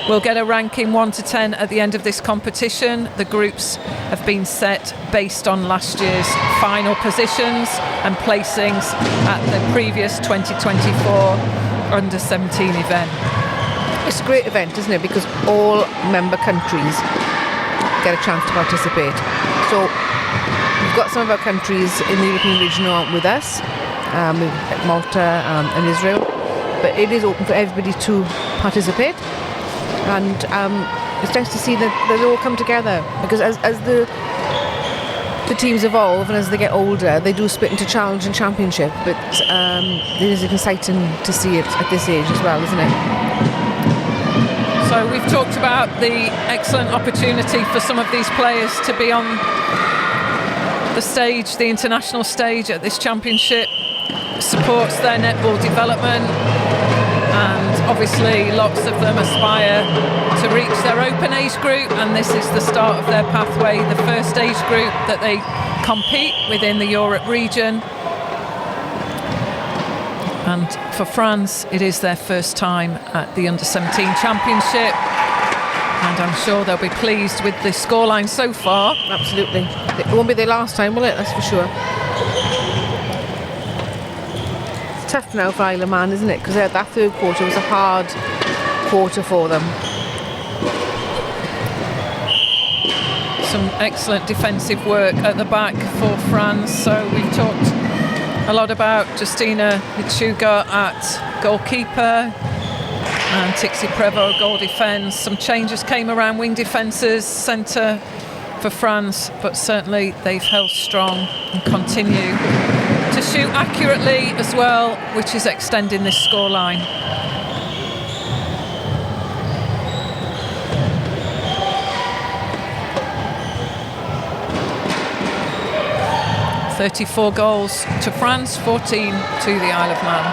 will get a ranking 1 to 10 at the end of this competition. The groups have been set based on last year's final positions and placings at the previous 2024 Under-17 event. It's a great event, isn't it? Because all member countries get a chance to participate. So we've got some of our countries in the European region who aren't with us, Malta and Israel, but it is open for everybody to participate. And it's nice to see that they all come together, because as the teams evolve and as they get older, they do split into challenge and championship, but it is exciting to see it at this age as well, isn't it? So we've talked about the excellent opportunity for some of these players to be on the stage, the international stage at this championship. Supports their netball development, and obviously lots of them aspire to reach their open age group, and this is the start of their pathway, the first age group that they compete within the Europe region. And for France, it is their first time at the Under-17 Championship, and I'm sure they'll be pleased with the scoreline so far. Absolutely. It won't be their last time, will it? That's for sure. It's tough now for Isle of Man, isn't it? Because that third quarter was a hard quarter for them. Some excellent defensive work at the back for France. So we've talked a lot about Justina Hichuga at goalkeeper and Tixi Prevost goal defence. Some changes came around wing defences, centre for France, but certainly they've held strong and continue to shoot accurately as well, which is extending this scoreline. "34 goals to France, 14 to the Isle of Man."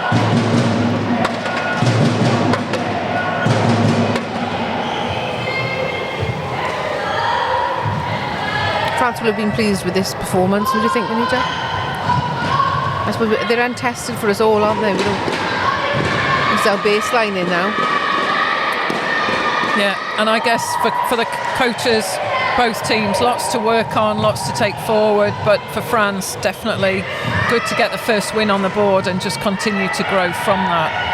France will have been pleased with this performance, what do you think, Anita? I suppose they're untested for us all, aren't they? It's our baseline in now. Yeah, and I guess for the coaches, both teams, lots to work on, lots to take forward, but for France, definitely good to get the first win on the board and just continue to grow from that.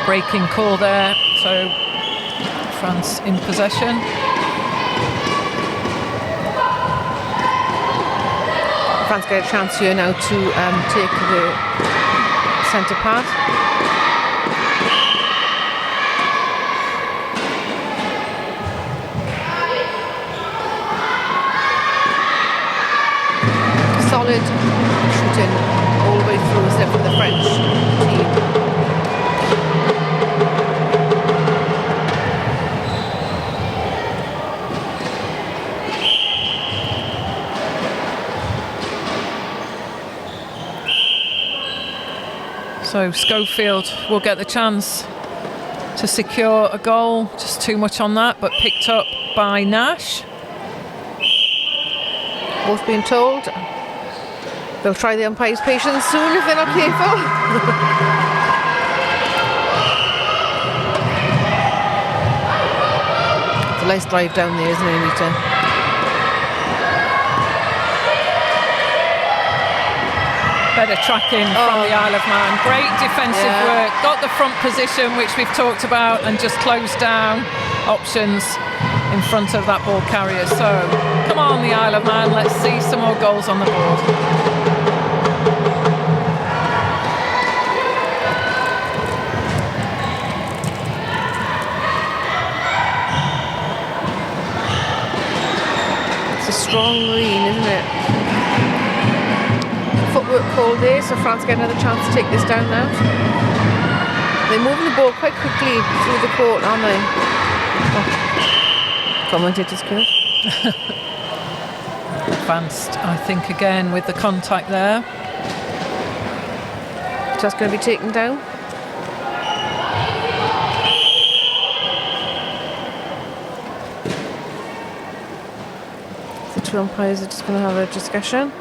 Breaking call there, so France in possession. France get a chance here now to take the centre pass. Solid shooting all the way through, except for the French team. So Schofield will get the chance to secure a goal. Just too much on that, but picked up by Nash. Both being told They'll try the umpire's patience soon if they're not careful. It's a nice drive down there, isn't it, Anita? Better tracking from the Isle of Man. Great defensive work. Got the front position, which we've talked about, and just closed down options in front of that ball carrier. So, come on, the Isle of Man. Let's see some more goals on the board. It's a strong lean, isn't it? Footwork called there, so France get another chance to take this down now. They're moving the ball quite quickly through the court, aren't they? Commentators good. Advanced, I think, again with the contact there. Just going to be taken down. The two umpires are just going to have a discussion.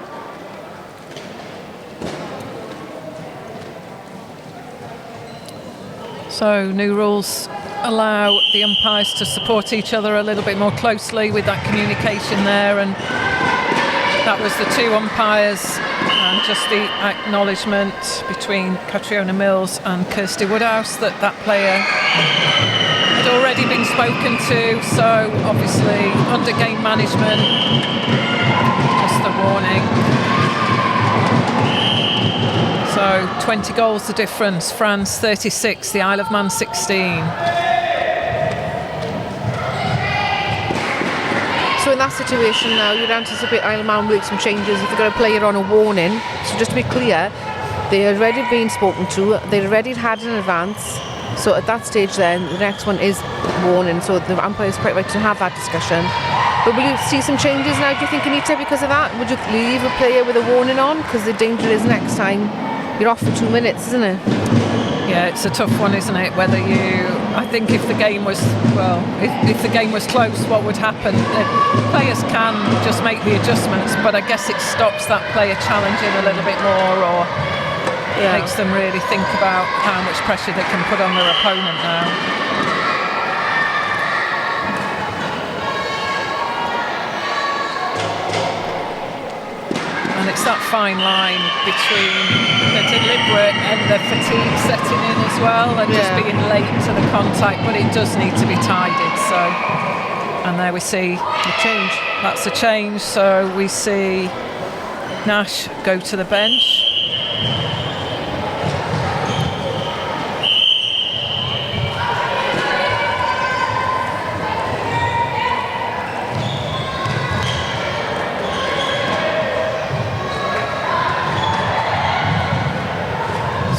So new rules allow the umpires to support each other a little bit more closely with that communication there, and that was the two umpires, and just the acknowledgement between Catriona Mills and Kirsty Woodhouse that that player had already been spoken to, so obviously under game management, just a warning. So 20 goals the difference, France 36, the Isle of Man 16. So in that situation now, you'd anticipate Isle of Man will make some changes if they've got a player on a warning. So just to be clear, they had already been spoken to, they'd already had an advance. So at that stage then, the next one is warning. So the umpire is quite right to have that discussion. But will you see some changes now, do you think, Anita, because of that? Would you leave a player with a warning on? Because the danger is next time you're off for 2 minutes, isn't it? Yeah, it's a tough one, isn't it? Whether I think if the game was, if the game was close, what would happen? Players can just make the adjustments, but I guess it stops that player challenging a little bit more, or makes them really think about how much pressure they can put on their opponent now. And it's that fine line between the deliberate and the fatigue setting in as well, and just being late to the contact, but it does need to be tidied. So, and there we see the change. That's a change. So we see Nash go to the bench.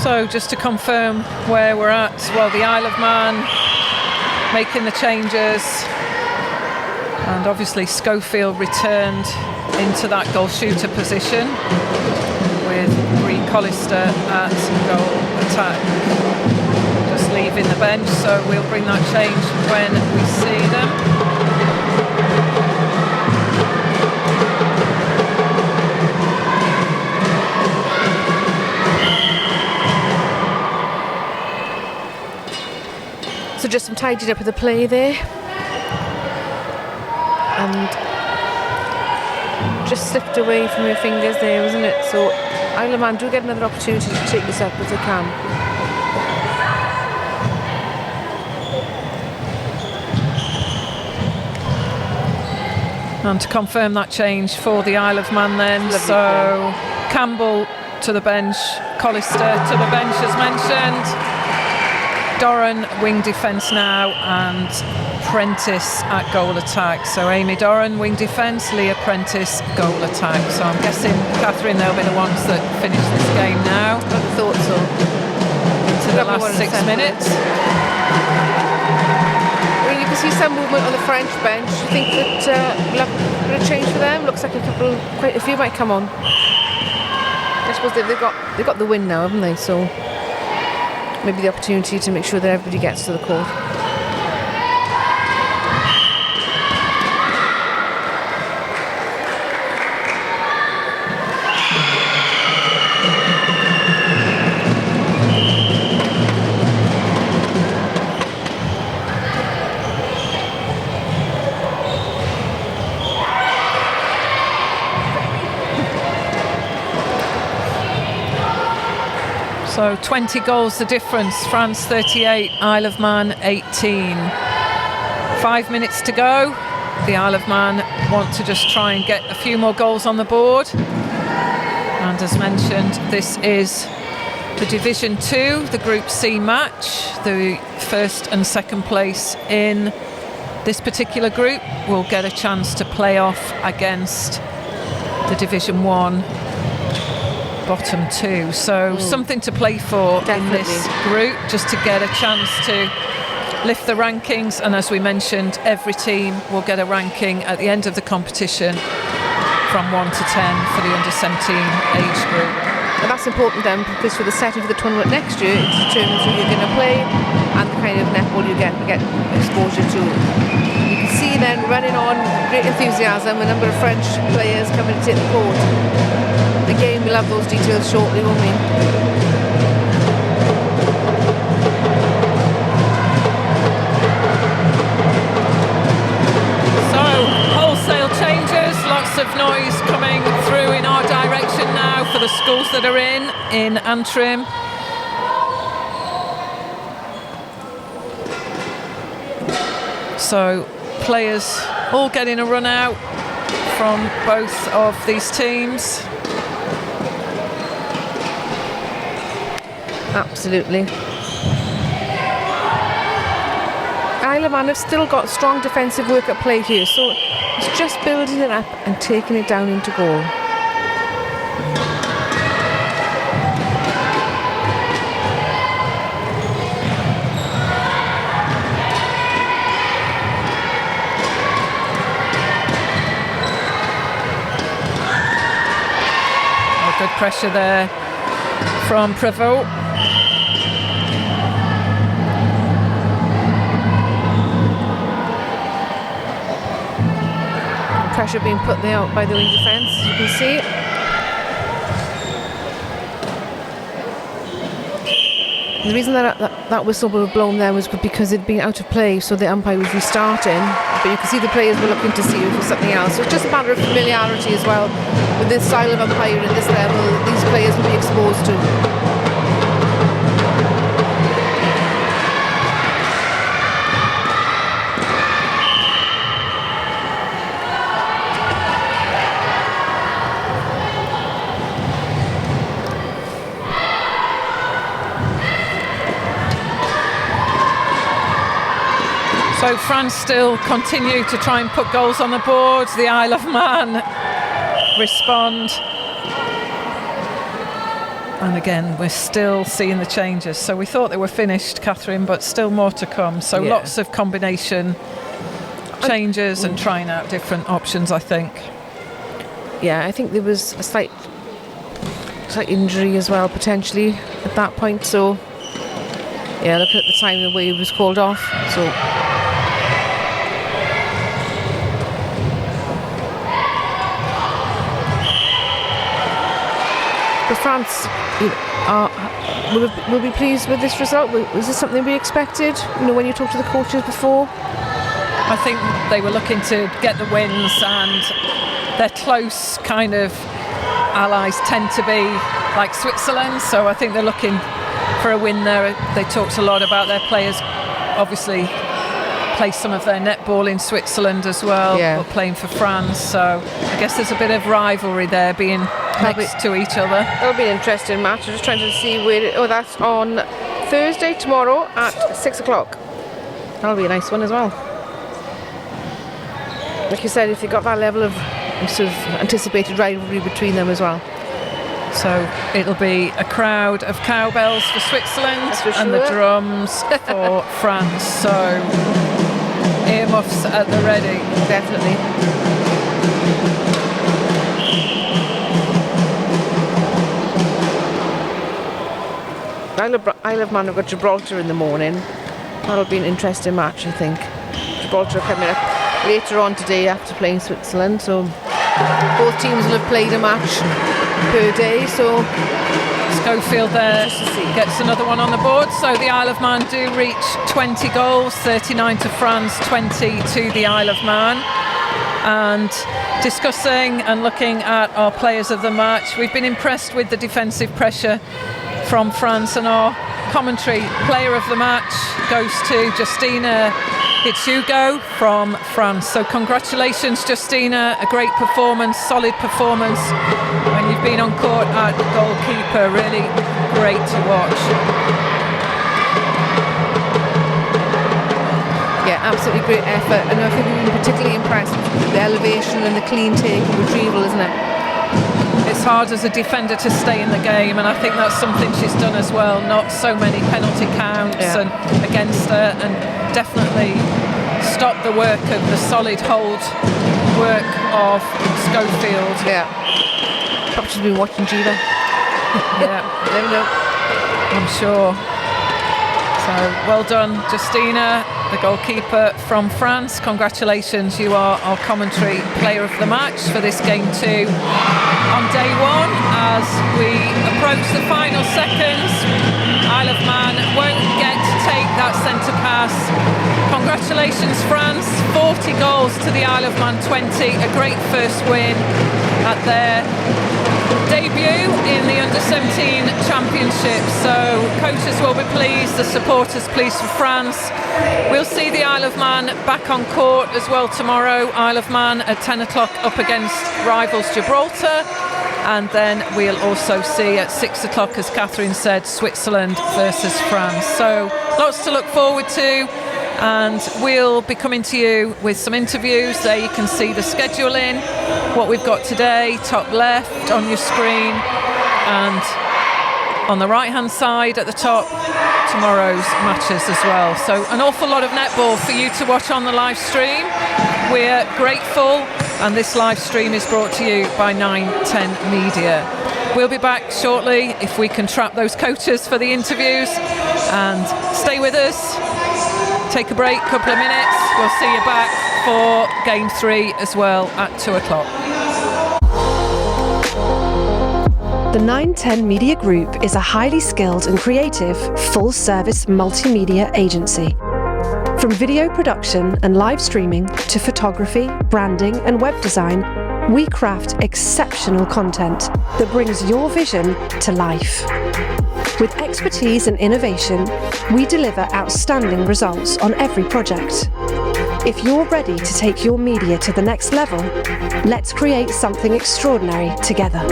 So just to confirm where we're at, well, the Isle of Man making the changes, and obviously Schofield returned into that goal shooter position with Brie Collister at goal attack, just leaving the bench, so we'll bring that change when we see them. So just some tidied up of the play there, and just slipped away from her fingers there, wasn't it? So Isle of Man do get another opportunity to take this up if they can. And to confirm that change for the Isle of Man then, so Campbell to the bench, Collister to the bench as mentioned. Doran wing defence now, and Prentice at goal attack. So Amy Doran wing defence, Leah Prentice goal attack. So I'm guessing, Catherine, they'll be the ones that finish this game now. I would have thought so. Into the last 6 minutes. Well, you can see some movement on the French bench. Do you think that we'll have a bit of change for them? Looks like quite a few might come on. I suppose they've got the win now, haven't they? So maybe the opportunity to make sure that everybody gets to the court. So 20 goals the difference. France 38, Isle of Man 18. 5 minutes to go. The Isle of Man want to just try and get a few more goals on the board. And as mentioned, this is the Division 2, the Group C match. The first and second place in this particular group will get a chance to play off against the Division 1 bottom 2. So something to play for in this group, just to get a chance to lift the rankings. And as we mentioned, every team will get a ranking at the end of the competition from 1 to 10 for the under-17 age group. And that's important then, because for the setting for the tournament next year, it determines who you're going to play and the kind of netball you get exposure to. You can see then running on, great enthusiasm, a number of French players coming to take the court. Again, we'll have those details shortly, won't we? Wholesale changes, lots of noise coming through in our direction now for the schools that are in Antrim. So players all getting a run out from both of these teams. Absolutely. Isle of Man have still got strong defensive work at play here, so it's just building it up and taking it down into goal. Good pressure there from Prevost. Pressure being put there out by the wing defence, as you can see. The reason that whistle was blown there was because it'd been out of play, so the umpire was restarting. But you can see the players were looking to see if it was something else. So it's just a matter of familiarity as well. With this style of umpiring at this level, these players will be exposed to. So France still continue to try and put goals on the board. The Isle of Man respond. And again, we're still seeing the changes. So we thought they were finished, Catherine, but still more to come. So lots of combination changes and trying out different options, I think. Yeah, I think there was a slight injury as well, potentially, at that point. So, yeah, look at the time the way it was called off. So, but France will be pleased with this result. Was this something we expected? You know, when you talked to the coaches before? I think they were looking to get the wins, and their close kind of allies tend to be like Switzerland, so I think they're looking for a win there. They talked a lot about their players, obviously play some of their netball in Switzerland as well, but playing for France, so I guess there's a bit of rivalry there, being next to each other. That'll be an interesting match. I'm just trying to see where that's on Thursday, tomorrow at 6 o'clock. That'll be a nice one as well. Like you said, if you've got that level of sort of anticipated rivalry between them as well. So it'll be a crowd of cowbells for Switzerland and the drums for France. So earmuffs at the ready. Definitely. Isle of Man have got Gibraltar in the morning. That'll be an interesting match, I think. Gibraltar coming up later on today after playing Switzerland, so both teams will have played a match per day. So Schofield there gets another one on the board. So the Isle of Man do reach 20 goals, 39 to France, 20 to the Isle of Man. And discussing and looking at our players of the match, we've been impressed with the defensive pressure from France, and our commentary player of the match goes to Justina Hugo from France. So congratulations, Justina, a great performance, solid performance, and you've been on court at the goalkeeper, really great to watch. Yeah, absolutely great effort, and I think we've been particularly impressed with the elevation and the clean take and retrieval, isn't it? It's hard as a defender to stay in the game, and I think that's something she's done as well. Not so many penalty counts and against her, and definitely stop the work of the solid hold work of Schofield. Yeah. Probably she's been watching Jiva. Yeah, You never know. I'm sure. So well done, Justina, the goalkeeper from France. Congratulations, you are our commentary player of the match for this game 2 on day 1. As we approach the final seconds, Isle of Man won't get to take that centre pass. Congratulations, France, 40 goals to the Isle of Man 20, a great first win at their debut in the Under-17 Championship. So coaches will be pleased, the supporters pleased for France. We'll see the Isle of Man back on court as well tomorrow. Isle of Man at 10 o'clock up against rivals Gibraltar, and then we'll also see at 6 o'clock, as Catherine said, Switzerland versus France. So lots to look forward to, and we'll be coming to you with some interviews. There you can see the scheduling, what we've got today, top left on your screen, and on the right hand side at the top, tomorrow's matches as well. So an awful lot of netball for you to watch on the live stream. We're grateful, and this live stream is brought to you by 910 Media. We'll be back shortly if we can trap those coaches for the interviews, and stay with us. Take a break, couple of minutes. We'll see you back for game 3 as well at 2 o'clock. The 910 Media Group is a highly skilled and creative full-service multimedia agency. From video production and live streaming to photography, branding and web design, we craft exceptional content that brings your vision to life. With expertise and innovation, we deliver outstanding results on every project. If you're ready to take your media to the next level, let's create something extraordinary together.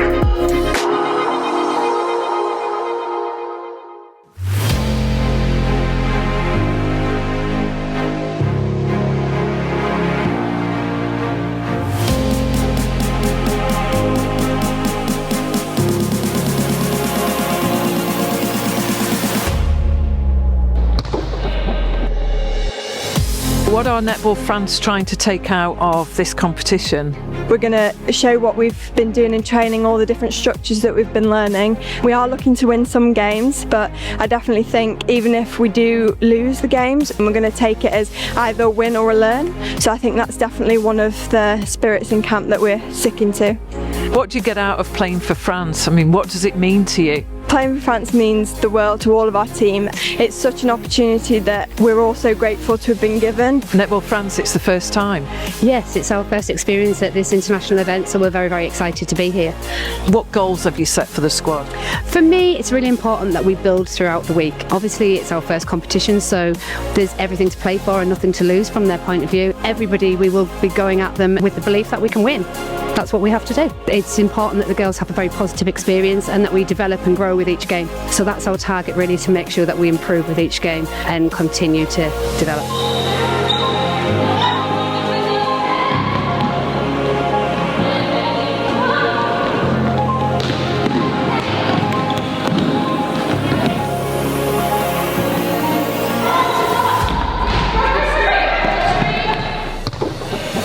What are Netball France trying to take out of this competition? We're going to show what we've been doing in training, all the different structures that we've been learning. We are looking to win some games, but I definitely think even if we do lose the games, we're going to take it as either a win or a learn. So I think that's definitely one of the spirits in camp that we're sticking to. What do you get out of playing for France? I mean, what does it mean to you? Playing for France means the world to all of our team. It's such an opportunity that we're all so grateful to have been given. Netball France, it's the first time. Yes, it's our first experience at this international event, so we're very, very excited to be here. What goals have you set for the squad? For me, it's really important that we build throughout the week. Obviously, it's our first competition, so there's everything to play for and nothing to lose from their point of view. Everybody, we will be going at them with the belief that we can win. That's what we have to do. It's important that the girls have a very positive experience and that we develop and grow with each game. So that's our target, really, to make sure that we improve with each game and continue to develop.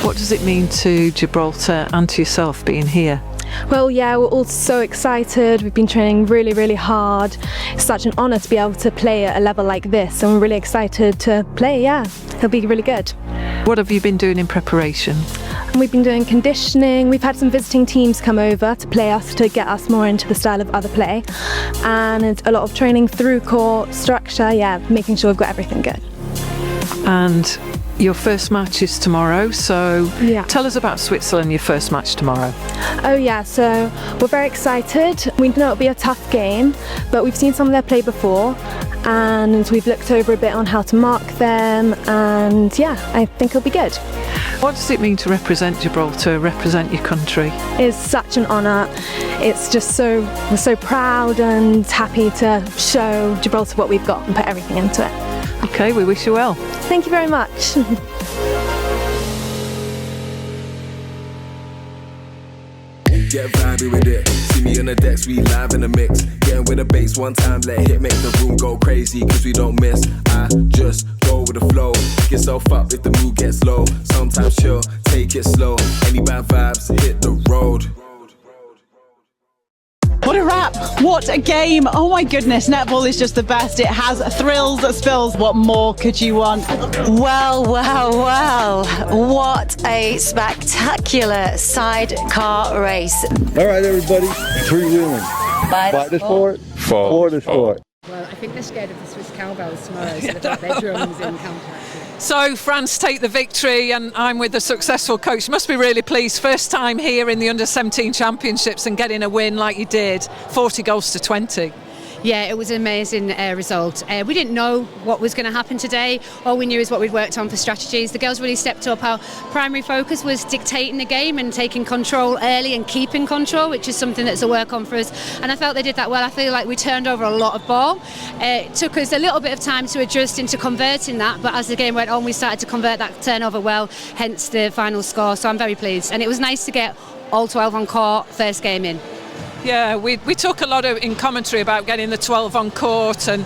What does it mean to Gibraltar and to yourself being here? Well, yeah, we're all so excited. We've been training really, really hard. It's such an honour to be able to play at a level like this, and we're really excited to play. Yeah, it'll be really good. What have you been doing in preparation? And we've been doing conditioning. We've had some visiting teams come over to play us, to get us more into the style of other play, and a lot of training through court structure. Yeah, making sure we've got everything good. And Your first match is tomorrow, so Yeah. tell us about Switzerland, your first match tomorrow. Oh yeah, so we're very excited. We know it'll be a tough game, but we've seen some of their play before, and we've looked over a bit on how to mark them, and yeah, I think it'll be good. What does it mean to represent Gibraltar, represent your country? It's such an honour. It's just we're so proud and happy to show Gibraltar what we've got and put everything into it. Okay, we wish you well. Thank you very much. Get vibey with it. See me on the decks, we live in the mix. Getting with the bass one time, let hit make the room go crazy, cause we don't miss. I just go with the flow. Pick yourself up if the mood gets low. Sometimes chill, take it slow. Any bad vibes, hit the road. What a wrap, what a game. Oh my goodness, netball is just the best. It has thrills, spills. What more could you want? Well, what a spectacular sidecar race. All right, everybody, three-wheeling. Fight is forward, forward is forward. Well, I think they're scared of the Swiss cowbells tomorrow, so they've got their drums in contact. So France take the victory, and I'm with the successful coach. You must be really pleased. First time here in the Under-17 Championships and getting a win like you did, 40 goals to 20. Yeah, it was an amazing result. We didn't know what was going to happen today. All we knew is what we'd worked on for strategies. The girls really stepped up. Our primary focus was dictating the game and taking control early and keeping control, which is something that's a work on for us. And I felt they did that well. I feel like we turned over a lot of ball. It took us a little bit of time to adjust into converting that, but as the game went on, we started to convert that turnover well, hence the final score. So I'm very pleased. And it was nice to get all 12 on court first game in. Yeah, we talk a lot in commentary about getting the 12 on court, and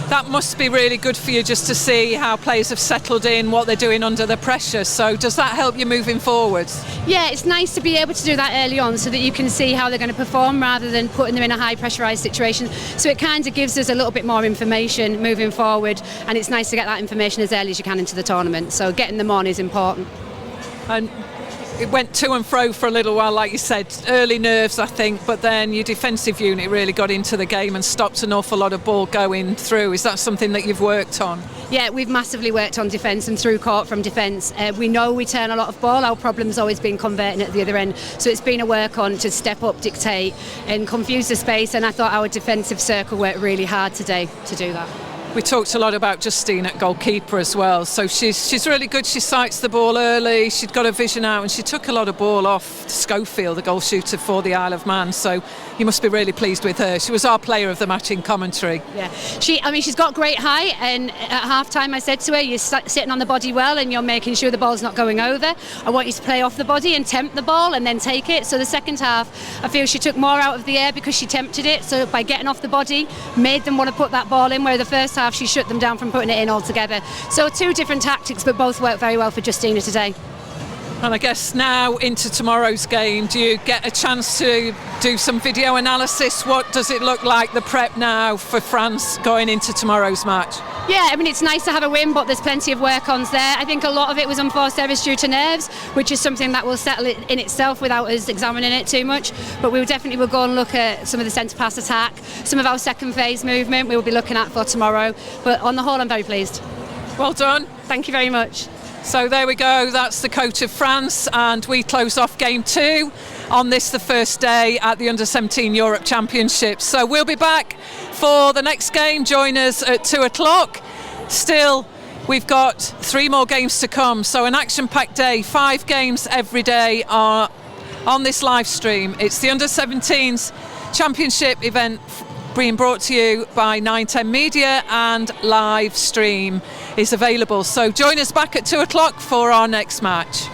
that must be really good for you just to see how players have settled in, what they're doing under the pressure. So does that help you moving forwards? Yeah, it's nice to be able to do that early on so that you can see how they're going to perform rather than putting them in a high pressurised situation. So it kind of gives us a little bit more information moving forward, and it's nice to get that information as early as you can into the tournament. So getting them on is important. And it went to and fro for a little while, like you said, early nerves I think, but then your defensive unit really got into the game and stopped an awful lot of ball going through. Is that something that you've worked on? Yeah, we've massively worked on defence and through court from defence. We know we turn a lot of ball. Our problem's always been converting at the other end. So it's been a work on to step up, dictate and confuse the space, and I thought our defensive circle worked really hard today to do that. We talked a lot about Justine at goalkeeper as well, so she's really good. She sights the ball early, she'd got her vision out, and she took a lot of ball off Schofield, the goal shooter for the Isle of Man, so you must be really pleased with her. She was our player of the match in commentary. Yeah, she's got great height, and at half time I said to her, you're sitting on the body well and you're making sure the ball's not going over. I want you to play off the body and tempt the ball and then take it. So the second half I feel she took more out of the air because she tempted it, so by getting off the body made them want to put that ball in, where the first half she shut them down from putting it in altogether. So two different tactics, but both worked very well for Justina today. And I guess now into tomorrow's game, do you get a chance to do some video analysis? What does it look like, the prep now for France going into tomorrow's match? Yeah, I mean, it's nice to have a win, but there's plenty of work on there. I think a lot of it was unforced errors due to nerves, which is something that will settle it in itself without us examining it too much. But we definitely will go and look at some of the centre pass attack, some of our second phase movement we will be looking at for tomorrow. But on the whole, I'm very pleased. Well done. Thank you very much. So there we go, that's the coach of France, and we close off game 2 on this, the first day at the Under-17 Europe Championships. So we'll be back for the next game. Join us at 2 o'clock. Still, we've got 3 more games to come, so an action-packed day, 5 games every day are on this live stream. It's the Under-17s Championship event being brought to you by 910 Media, and live stream is available. So join us back at 2 o'clock for our next match.